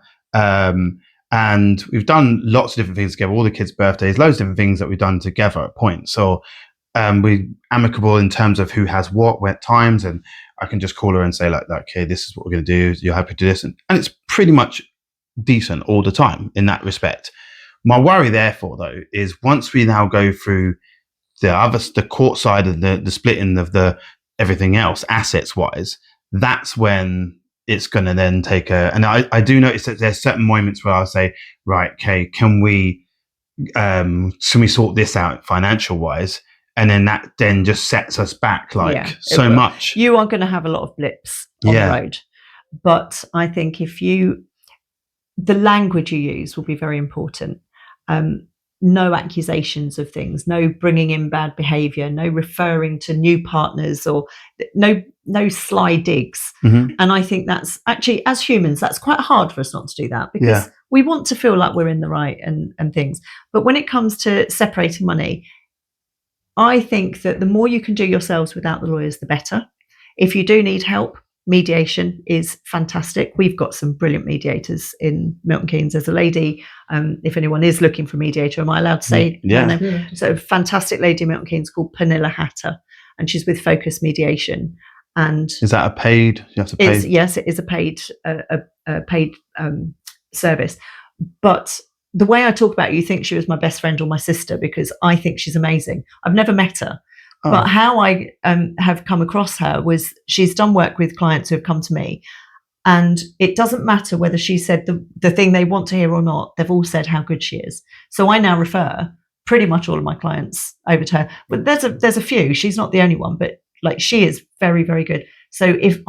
And we've done lots of different things together, all the kids' birthdays, loads of different things that we've done together at points. So we're amicable in terms of who has what times, and I can just call her and say like, okay, this is what we're going to do. You're happy to do this. And it's pretty much decent all the time in that respect. My worry, therefore, though, is once we now go through the court side of the splitting of the everything else, assets wise, that's when it's going to then take and I do notice that there's certain moments where I'll say, right, okay, can we sort this out financial wise? And then that then just sets us back so much. You are going to have a lot of blips on the road. But I think the language you use will be very important. No accusations of things, no bringing in bad behavior, no referring to new partners, or no sly digs. And I think that's actually, as humans, that's quite hard for us not to do that, because we want to feel like we're in the right and things. But when it comes to separating money, I think that the more you can do yourselves without the lawyers, the better. If you do need help, mediation is fantastic. We've got some brilliant mediators in Milton Keynes. There's a lady, if anyone is looking for a mediator, am I allowed to say? Yeah. So a fantastic lady in Milton Keynes called Pernilla Hatter, and she's with Focus Mediation. And is that a paid? You have to pay? Yes, it is a paid service. But the way I talk about it, you think she was my best friend or my sister, because I think she's amazing. I've never met her. But how I have come across her was she's done work with clients who have come to me, and it doesn't matter whether she said the thing they want to hear or not, they've all said how good she is. So I now refer pretty much all of my clients over to her. But there's a few, she's not the only one, but like she is very, very good. So if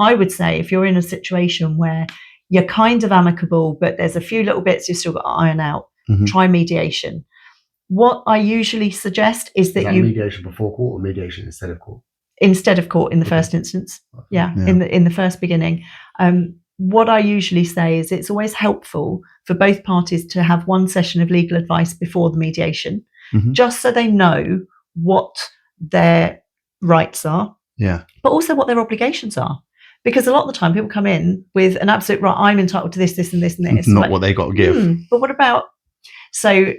you're in a situation where you're kind of amicable, but there's a few little bits you've still got to iron out, try mediation. What I usually suggest is that mediation before court or mediation instead of court? Instead of court in the first instance. In the first beginning. What I usually say is it's always helpful for both parties to have one session of legal advice before the mediation, just so they know what their rights are, but also what their obligations are. Because a lot of the time people come in with an absolute right, I'm entitled to this, this and this and this. It's not what they got to give. But what about... So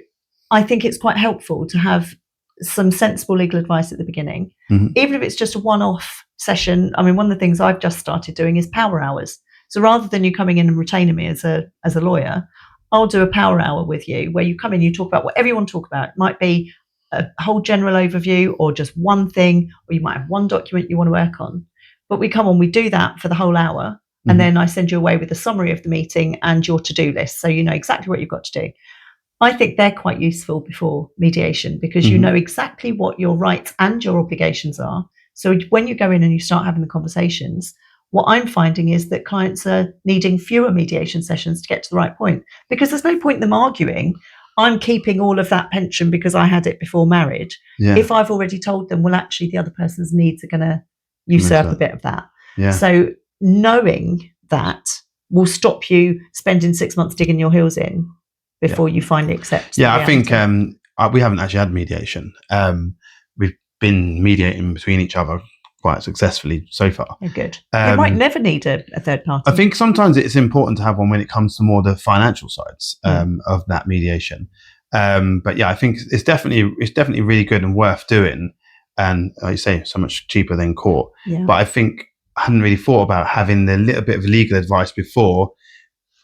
I think it's quite helpful to have some sensible legal advice at the beginning, even if it's just a one-off session. I mean, one of the things I've just started doing is power hours. So rather than you coming in and retaining me as a lawyer, I'll do a power hour with you where you come in, you talk about whatever you want to talk about. It might be a whole general overview or just one thing, or you might have one document you want to work on. But we come on, we do that for the whole hour. And then I send you away with a summary of the meeting and your to-do list. So you know exactly what you've got to do. I think they're quite useful before mediation because you know exactly what your rights and your obligations are. So when you go in and you start having the conversations, what I'm finding is that clients are needing fewer mediation sessions to get to the right point, because there's no point in them arguing, I'm keeping all of that pension because I had it before marriage. Yeah. If I've already told them, well, actually the other person's needs are going to usurp a bit of that. Yeah. So knowing that will stop you spending 6 months digging your heels in before you finally accept. Yeah, I think we haven't actually had mediation. We've been mediating between each other quite successfully so far. Yeah, good. You might never need a third party. I think sometimes it's important to have one when it comes to more the financial sides of that mediation. But yeah, I think it's definitely really good and worth doing. And like you say, so much cheaper than court. Yeah. But I think I hadn't really thought about having the little bit of legal advice before,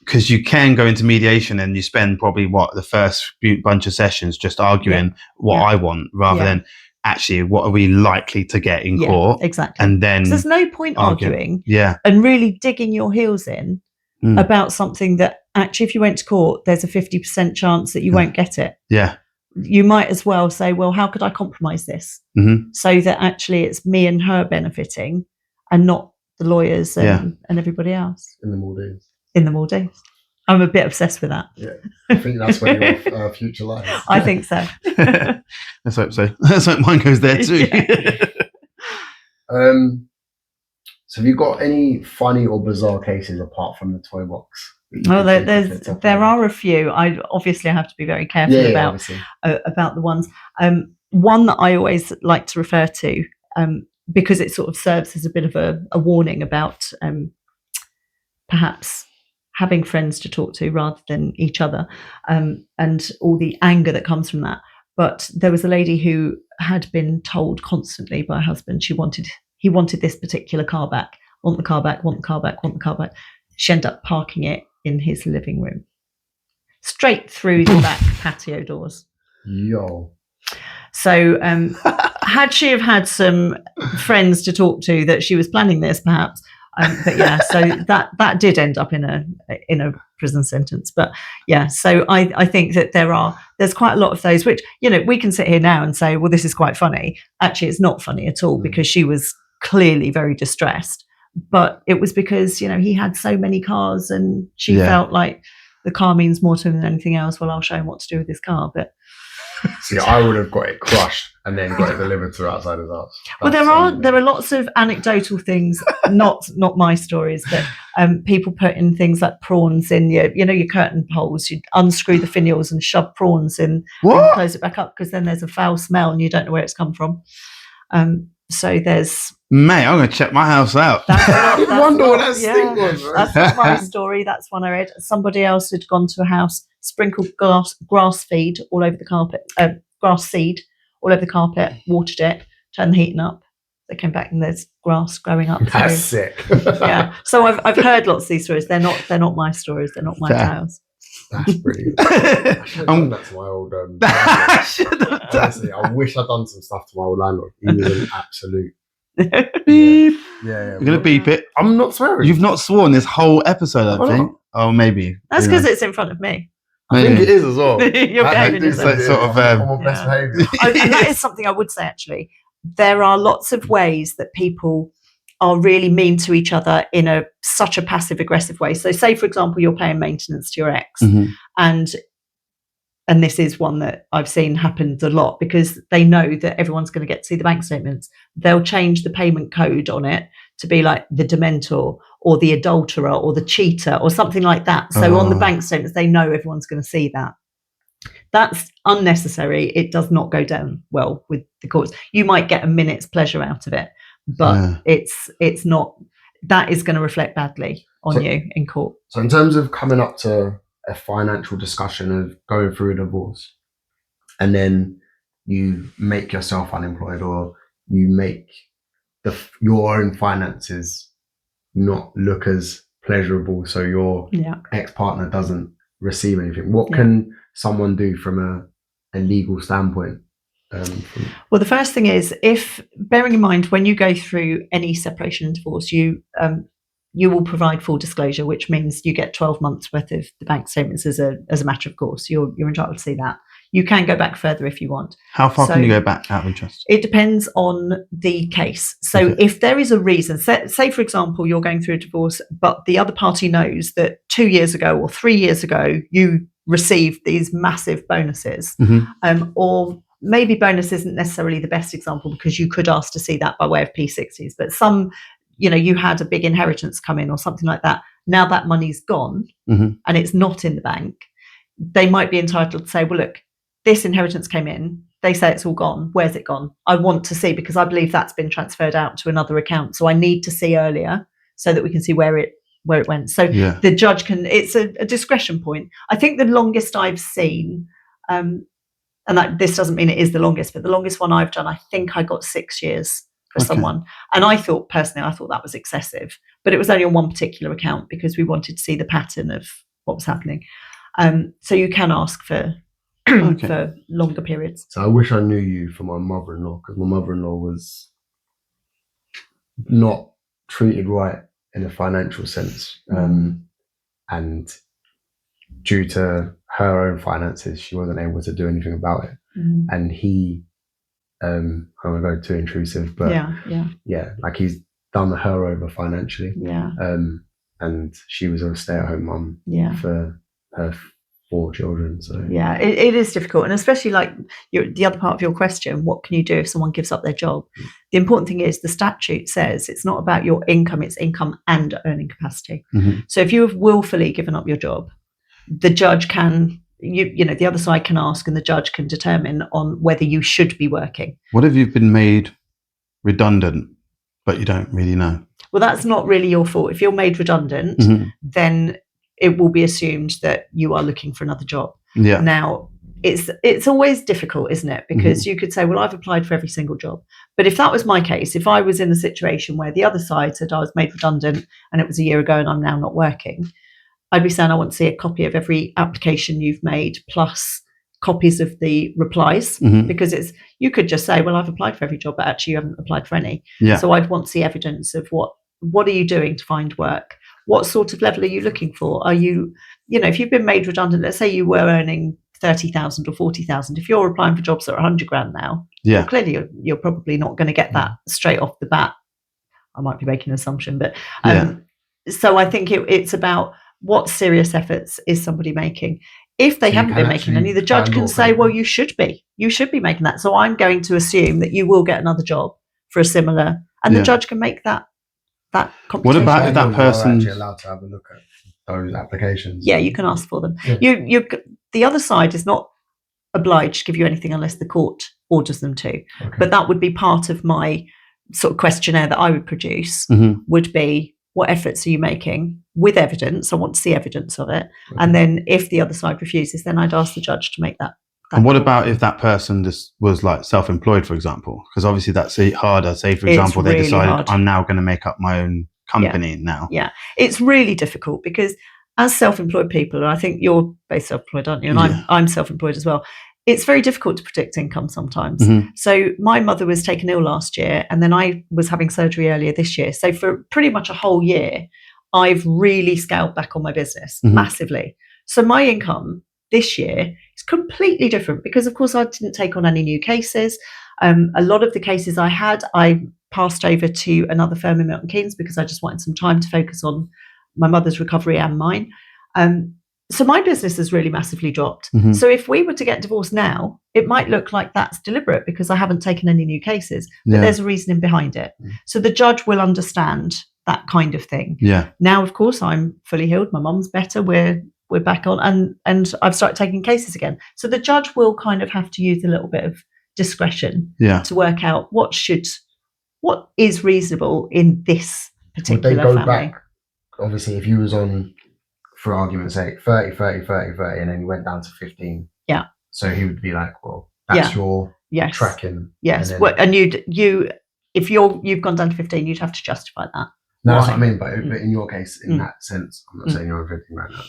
because you can go into mediation and you spend probably the first bunch of sessions just arguing what I want rather than actually what are we likely to get in court. Exactly. And then there's no point arguing Yeah. and really digging your heels in about something that actually, if you went to court, there's a 50% chance that you won't get it. Yeah. You might as well say, well, how could I compromise this so that actually it's me and her benefiting and not the lawyers and everybody else. In the Maldives. In the Maldives. I'm a bit obsessed with that. Yeah, I think that's where your future lies. I think so. Let's hope so. Let's hope mine goes there too. So have you got any funny or bizarre cases apart from the toy box? Well, there are a few. I obviously have to be very careful about the ones. One that I always like to refer to, because it sort of serves as a bit of a warning about perhaps having friends to talk to rather than each other, and all the anger that comes from that. But there was a lady who had been told constantly by her husband he wanted this particular car back, want the car back, want the car back, want the car back. She ended up parking it in his living room, straight through the back patio doors. Yo. So had she have had some friends to talk to that she was planning this, perhaps. But yeah, so that did end up in a prison sentence. But yeah, so I think that there's quite a lot of those, which, you know, we can sit here now and say, well, this is quite funny. Actually, it's not funny at all because she was clearly very distressed. But it was because, you know, he had so many cars and she felt like the car means more to him than anything else. Well, I'll show him what to do with his car. But see, I would have got it crushed and then got it delivered to outside his house. Well, there are lots of anecdotal things, not my stories, but people put in things like prawns in your curtain holes. You unscrew the finials and shove prawns in and close it back up, because then there's a foul smell and you don't know where it's come from. So there's... Mate, I'm going to check my house out. I wonder what that stink was. That's not my story. That's one I read. Somebody else had gone to a house, sprinkled grass feed all over the carpet, grass seed all over the carpet, watered it, turned the heating up. They came back and there's grass growing up. That's sick. Yeah. So I've heard lots of these stories. They're not my stories. They're not my tales. That's brilliant. I should have done that to my old honestly, I wish I'd done some stuff to my old landlord. He was an absolute beep. Yeah. You're gonna beep it. I'm not swearing. You've not sworn this whole episode, I think. Oh, maybe. That's because it's in front of me. I think it is as well. You're behaving yourself. I'm on best behaviour. And that is something I would say, actually. There are lots of ways that people are really mean to each other in such a passive aggressive way. So say, for example, you're paying maintenance to your ex, and this is one that I've seen happens a lot, because they know that everyone's going to get to see the bank statements. They'll change the payment code on it to be like the dementor or the adulterer or the cheater or something like that. So on the bank statements, they know everyone's going to see that. That's unnecessary. It does not go down well with the courts. You might get a minute's pleasure out of it, but it's not, that is going to reflect badly on you in court. So in terms of coming up to a financial discussion of going through a divorce, and then you make yourself unemployed, or you make your own finances not look as pleasurable, so your Yeah. ex-partner doesn't receive anything. What Yeah. can someone do from a legal standpoint? Well, the first thing is, bearing in mind when you go through any separation and divorce, you will provide full disclosure, which means you get 12 months worth of the bank statements as a matter of course. You're entitled to see that. You can go back further if you want. How far can you go back out of interest? It depends on the case. So Okay. if there is a reason, say for example, you're going through a divorce, but the other party knows that 2 years ago or 3 years ago, you received these massive bonuses, or maybe bonus isn't necessarily the best example because you could ask to see that by way of P60s, but you had a big inheritance come in or something like that. Now that money's gone and it's not in the bank. They might be entitled to say, well, look, this inheritance came in. They say it's all gone. Where's it gone? I want to see because I believe that's been transferred out to another account. So I need to see earlier so that we can see where it went. So the judge it's a discretion point. I think the longest I've seen, and this doesn't mean it is the longest, but the longest one I've done, I think I got 6 years for someone. And I thought that was excessive, but it was only on one particular account because we wanted to see the pattern of what was happening. So you can ask for for longer periods. So I wish I knew you for my mother-in-law, because my mother-in-law was not treated right in a financial sense. And due to her own finances, she wasn't able to do anything about it. And he, I don't want to go too intrusive, but like he's done her over financially. And she was a stay-at-home mum for her 4 children. So it is difficult, and especially like the other part of your question, what can you do if someone gives up their job? The important thing is the statute says it's not about your income, it's income and earning capacity. So if you have willfully given up your job, the judge can the other side can ask and the judge can determine on whether you should be working. What if you've been made redundant but you don't really know? Well, that's not really your fault. If you're made redundant, then it will be assumed that you are looking for another job. Now, it's always difficult, isn't it? Because you could say, well, I've applied for every single job. But if that was my case, if I was in a situation where the other side said I was made redundant and it was a year ago and I'm now not working, I'd be saying I want to see a copy of every application you've made plus copies of the replies, because you could just say, well, I've applied for every job, but actually you haven't applied for any. So I'd want to see evidence of what are you doing to find work? What sort of level are you looking for? Are you, if you've been made redundant, let's say you were earning 30,000 or 40,000, if you're applying for jobs that are 100 grand now, well, clearly you're probably not going to get that straight off the bat. I might be making an assumption, but so I think it's about what serious efforts is somebody making. If they haven't been making any, the judge can say, well, you should be making that. So I'm going to assume that you will get another job for a similar, and the judge can make that computation. What about if that person's actually allowed to have a look at those applications? Yeah, you can ask for them. The other side is not obliged to give you anything unless the court orders them to. But that would be part of my sort of questionnaire that I would produce, would be, what efforts are you making with evidence? I want to see evidence of it. And then if the other side refuses, then I'd ask the judge to make that. And what about if that person just was like self-employed, for example? Because obviously that's harder. Say, for example, they decided I'm now going to make up my own company now. Yeah, it's really difficult because as self-employed people, and I think you're both self-employed, aren't you? And I'm self-employed as well. It's very difficult to predict income sometimes. So my mother was taken ill last year, and then I was having surgery earlier this year. So for pretty much a whole year, I've really scaled back on my business massively. So my income this year is completely different because, of course, I didn't take on any new cases. A lot of the cases I had, I passed over to another firm in Milton Keynes because I just wanted some time to focus on my mother's recovery and mine. So my business has really massively dropped. So if we were to get divorced now, it might look like that's deliberate because I haven't taken any new cases, but there's a reasoning behind it. So the judge will understand that kind of thing. Now, of course, I'm fully healed. My mum's better. We're back on, and I've started taking cases again. So the judge will kind of have to use a little bit of discretion to work out what is reasonable in this particular family. Would they go back? Obviously, if you was on, for argument's sake, 30, and then you went down to 15. Yeah. So he would be like, well, that's your tracking. Yes. And and you if you've gone down to 15, you'd have to justify that. No, that's why. what I mean. But in your case, in that sense, I'm not saying you're on 15 right now,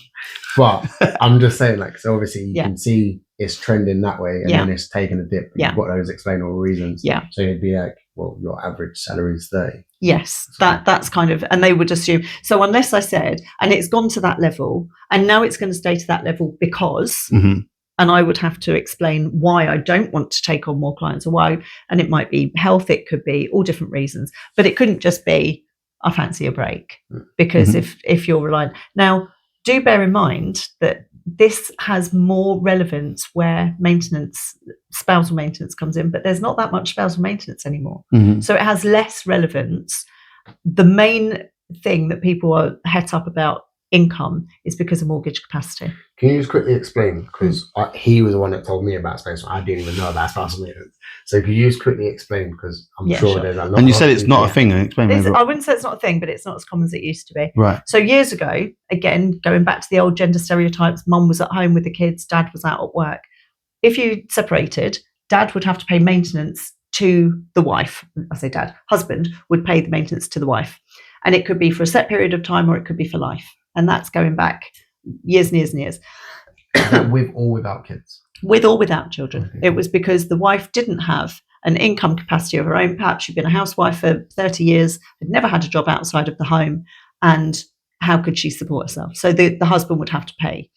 but I'm just saying, like, so obviously you can see it's trending that way, and then it's taking a dip. And you've got those explainable reasons. Yeah. So you'd be like, well, your average salary is 30. Yes, that's kind of, and they would assume. So unless I said, and it's gone to that level, and now it's going to stay to that level because, and I would have to explain why I don't want to take on more clients, or why, and it might be health, it could be all different reasons, but it couldn't just be, I fancy a break, because if you're reliant. Now, do bear in mind that this has more relevance where spousal maintenance comes in, but there's not that much spousal maintenance anymore. So it has less relevance. The main thing that people are het up about income is because of mortgage capacity. Can you just quickly explain? Because he was the one that told me about spousal. I didn't even know about spousal maintenance. So could you just quickly explain? Because I'm sure there's a lot. And you said it's not a thing. Explain. I wouldn't say it's not a thing, but it's not as common as it used to be. Right. So years ago, again, going back to the old gender stereotypes, mum was at home with the kids, dad was out at work. If you separated, dad would have to pay maintenance to the wife. I say dad, husband would pay the maintenance to the wife. And it could be for a set period of time, or it could be for life. And that's going back years and years and years. With or without kids? With or without children. Okay. It was because the wife didn't have an income capacity of her own. Perhaps she'd been a housewife for 30 years, had never had a job outside of the home, and how could she support herself? So the husband would have to pay.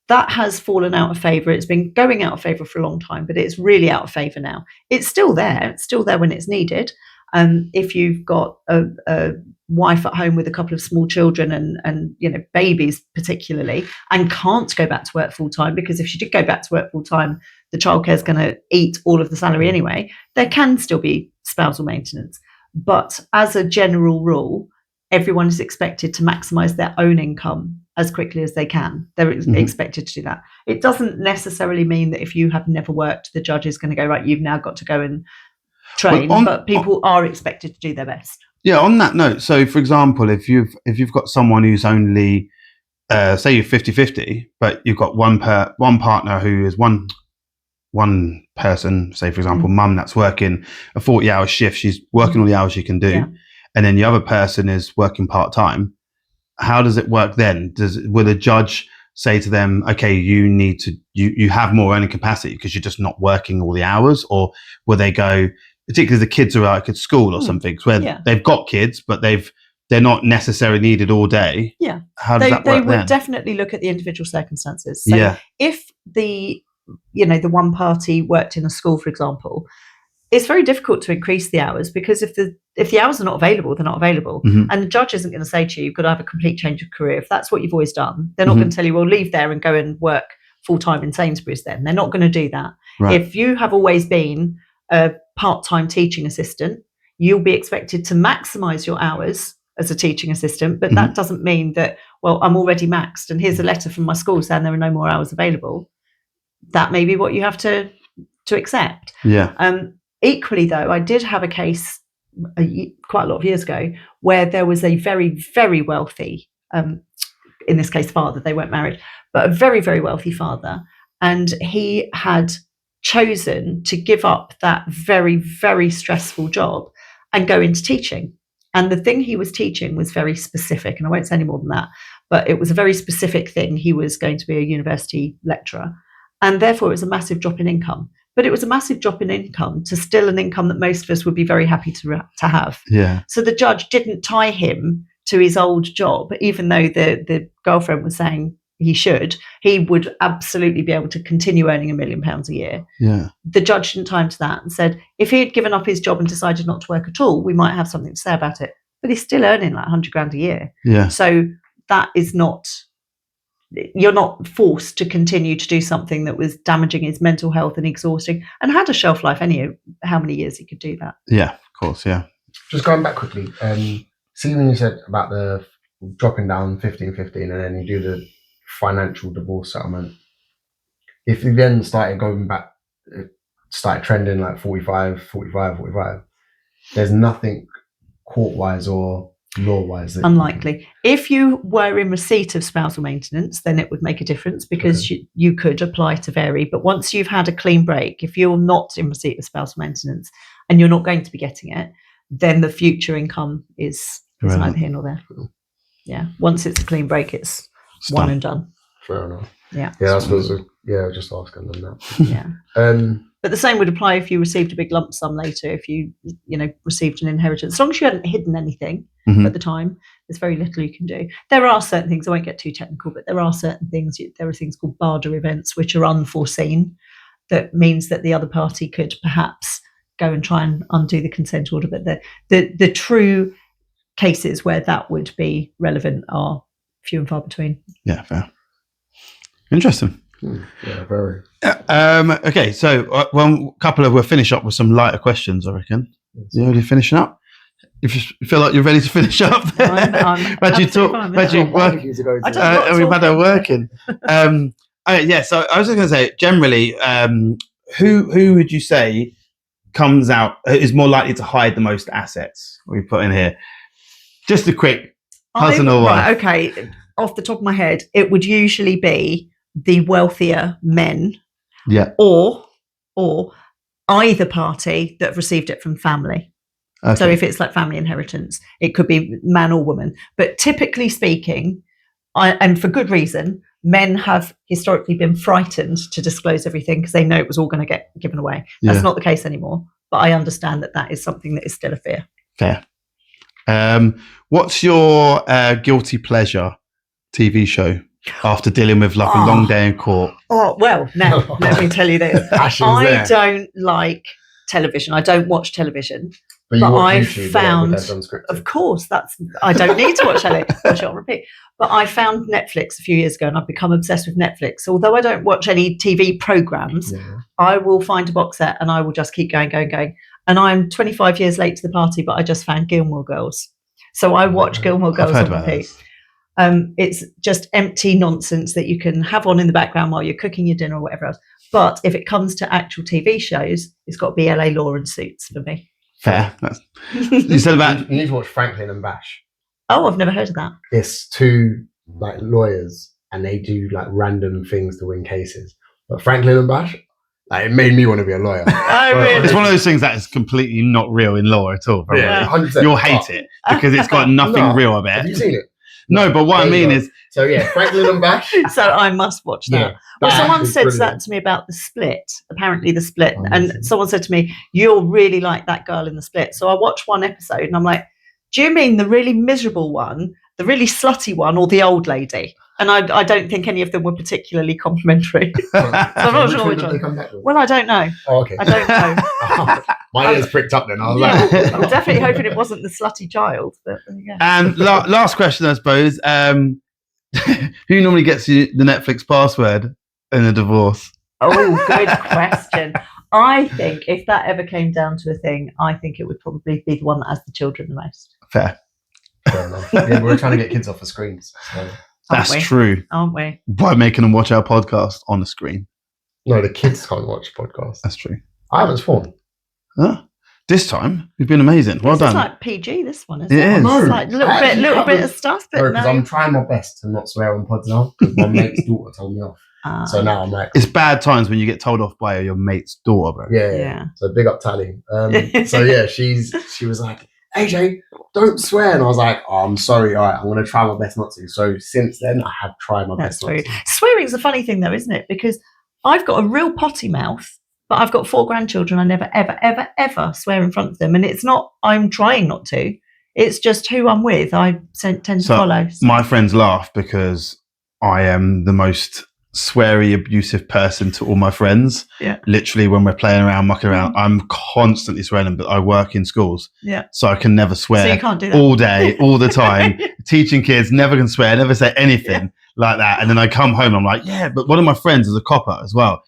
That has fallen out of favour. It's been going out of favour for a long time, but it's really out of favour now. It's still there. It's still there when it's needed. If you've got a wife at home with a couple of small children and babies particularly, and can't go back to work full time, because if she did go back to work full time, the childcare is going to eat all of the salary anyway, there can still be spousal maintenance. But as a general rule, everyone is expected to maximise their own income as quickly as they can. They're expected to do that. It doesn't necessarily mean that if you have never worked, the judge is going to go, right, you've now got to go and train, but people are expected to do their best. Yeah, on that note, so for example, if you've got someone who's only say you're 50-50, but you've got one partner who is one person, say for example, mum, that's working a 40-hour shift, she's working all the hours she can do, and then the other person is working part-time, how does it work then? Will the judge say to them, okay, you have more earning capacity because you're just not working all the hours? Or will they go, particularly the kids are like at school or something, where they've got kids, but they're not necessarily needed all day? Yeah. How does that work? They would definitely look at the individual circumstances. So if the one party worked in a school, for example, it's very difficult to increase the hours, because if the hours are not available, they're not available. And the judge isn't going to say to you, you've got to have a complete change of career. If that's what you've always done, they're not going to tell you, well, leave there and go and work full-time in Sainsbury's then. They're not going to do that. Right. If you have always been a part-time teaching assistant, you'll be expected to maximise your hours as a teaching assistant, but that doesn't mean that, well, I'm already maxed and here's a letter from my school saying there are no more hours available. That may be what you have to accept. Yeah. Equally, though, I did have a case quite a lot of years ago where there was a very, very wealthy, in this case, father. They weren't married, but a very, very wealthy father. And he had chosen to give up that very, very stressful job and go into teaching. And the thing he was teaching was very specific. And I won't say any more than that, but it was a very specific thing. He was going to be a university lecturer. And therefore, it was a massive drop in income. But it was a massive drop in income to still an income that most of us would be very happy to have. Yeah. So the judge didn't tie him to his old job, even though the girlfriend was saying he would absolutely be able to continue earning £1 million a year. Yeah. The judge didn't tie him to that and said, if he had given up his job and decided not to work at all, we might have something to say about it. But he's still earning like £100,000 a year. Yeah. So that is not, you're not forced to continue to do something that was damaging his mental health and exhausting and had a shelf life anyway, how many years he could do that. Yeah, of course, yeah. Just going back quickly, see when you said about the dropping down 15-15 and then you do the financial divorce settlement, if you then started going back, started trending like 45, there's nothing court-wise or law-wise? Unlikely. If you were in receipt of spousal maintenance, then it would make a difference because you could apply to vary. But once you've had a clean break, if you're not in receipt of spousal maintenance and you're not going to be getting it, then the future income is It's Irrelevant. neither here nor there. Yeah. Once it's a clean break, it's one and done. Fair enough. Yeah. Yeah, I suppose. Yeah, just asking them that. Yeah. But the same would apply if you received a big lump sum later, if you received an inheritance. As long as you hadn't hidden anything at the time, there's very little you can do. There are certain things, I won't get too technical, but there are certain things, there are things called barter events, which are unforeseen. That means that the other party could perhaps go and try and undo the consent order. But the true cases where that would be relevant are few and far between. Yeah, fair. Interesting. Yeah, very. Okay, so we'll finish up with some lighter questions, I reckon. You already finishing up? If you feel like you're ready to finish up, We've had our working. Yeah, so I was just going to say, generally, who would you say comes out is more likely to hide the most assets? We put in here. Just a quick husband or wife. Right, okay, off the top of my head, it would usually be the wealthier men, or either party that have received it from family. Okay. So if it's like family inheritance, it could be man or woman. But typically speaking, and for good reason, men have historically been frightened to disclose everything because they know it was all going to get given away. That's not the case anymore. But I understand that is something that is still a fear. Fair. What's your guilty pleasure TV show after dealing with like a long day in court? Oh, well, now let me tell you this. I don't like television. I don't watch television. But I found, of course, I don't need to watch telly. Watch it on repeat. But I found Netflix a few years ago, and I've become obsessed with Netflix. Although I don't watch any TV programs, I will find a box set and I will just keep going. And I'm 25 years late to the party, but I just found Gilmore Girls. So I watch Gilmore Girls on repeat. It's just empty nonsense that you can have on in the background while you're cooking your dinner or whatever else. But if it comes to actual TV shows, it's got to be LA Law and Suits for me. Fair. You said about you need to watch Franklin and Bash. Oh, I've never heard of that. It's two like lawyers and they do like random things to win cases. But Franklin and Bash, like, it made me want to be a lawyer. Oh, really? It's one of those things that is completely not real in law at all. Yeah, 100%. You'll hate it because it's got nothing real about it. Have you seen it? No, but what I mean is... So yeah, Franklin and Bash. So I must watch that. Yeah, well, someone said that to me about The Split, apparently The Split. And someone said to me, you'll really like that girl in The Split. So I watched one episode and I'm like, do you mean the really miserable one, the really slutty one, or the old lady? And I don't think any of them were particularly complimentary. So I'm not sure which one. Well, I don't know. Oh, okay. I don't know. My ears pricked up then. I was like, I'm definitely hoping it wasn't the slutty child. But yeah. And last question, I suppose. Who normally gets you the Netflix password in a divorce? Oh, good question. I think if that ever came down to a thing, I think it would probably be the one that has the children the most. Fair enough. Yeah, we're trying to get kids off the screens. So. That's true. Aren't we? By making them watch our podcast on the screen. No, the kids can't watch podcasts. That's true. I haven't sworn. Huh? This time, you've been amazing. Well done. It's like PG, this one, isn't it? It is. It's like a little bit of stuff. But because I'm trying my best to not swear on pods now because my mate's daughter told me off. So now I'm like... It's bad times when you get told off by your mate's daughter, bro. Yeah. So big up Tally. So yeah, she was like, AJ, don't swear. And I was like, oh, I'm sorry. All right, I'm going to try my best not to. So since then, I have tried my best not to. Swearing's a funny thing though, isn't it? Because I've got a real potty mouth, but I've got 4 grandchildren. I never, ever, ever, ever swear in front of them. And it's not, I'm trying not to. It's just who I'm with. I tend to follow. So. My friends laugh because I am the most sweary, abusive person to all my friends. Yeah. Literally, when we're playing around, mucking around, I'm constantly swearing, but I work in schools. Yeah. So I can never swear. So you can't do that. All day, all the time. Teaching kids, never can swear, never say anything like that. And then I come home, I'm like, yeah, but one of my friends is a copper as well.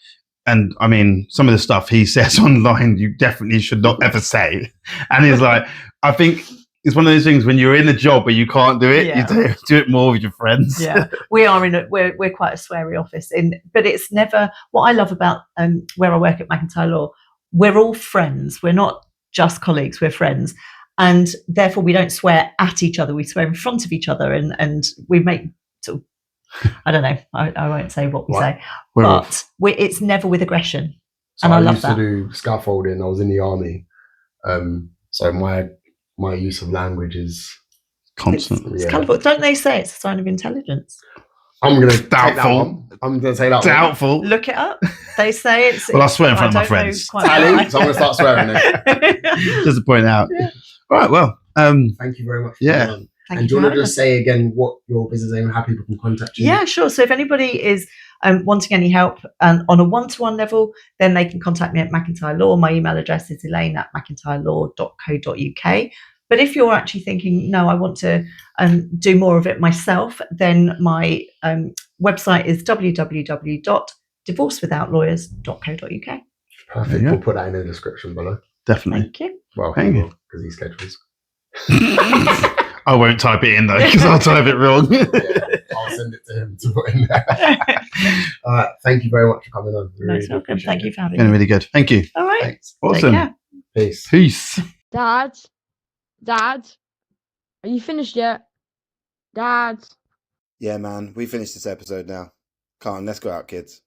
And I mean, some of the stuff he says online, you definitely should not ever say. And he's like, I think it's one of those things when you're in a job where you can't do it, you do it more with your friends. Yeah, we are we're quite a sweary office, but it's never. What I love about where I work at McIntyre Law, we're all friends. We're not just colleagues. We're friends, and therefore we don't swear at each other. We swear in front of each other, and we make sort of. I don't know. I won't say what we say, but it's never with aggression, and I love that. I used to do scaffolding. I was in the army, so my use of language is Constant. It's colourful. Don't they say it's a sign of intelligence? I'm going to take that Doubtful. one. I'm going to take that one. Doubtful. Look it up. They say it's. Well, I swear in front of my don't know friends. quite Tally, why. so I'm going to start swearing then. Just to point out. Yeah. All right. Well. Thank you very much for Yeah. coming on. Thank And you do you for want to having just us. say again what your business name and how people can contact you? Yeah, sure. So if anybody is wanting any help on a one-to-one level, then they can contact me at McIntyre Law. My email address is elaine@mcintyrelaw.co.uk. But if you're actually thinking, no, I want to do more of it myself, then my website is www.divorcewithoutlawyers.co.uk. Perfect. We'll put that in the description below. Definitely. Thank you. Well, Thank you. because he schedules. I won't type it in though because I'll type it wrong. Yeah, I'll send it to him to put in there. All right. Thank you very much for coming on. Most welcome. Thank you for having Been me. really good. Thank you. All right. Thanks. Take Awesome. care. Peace. Peace. Dad? Are you finished yet? Dad? Yeah, man. We finished this episode now. Come on, let's go out, kids.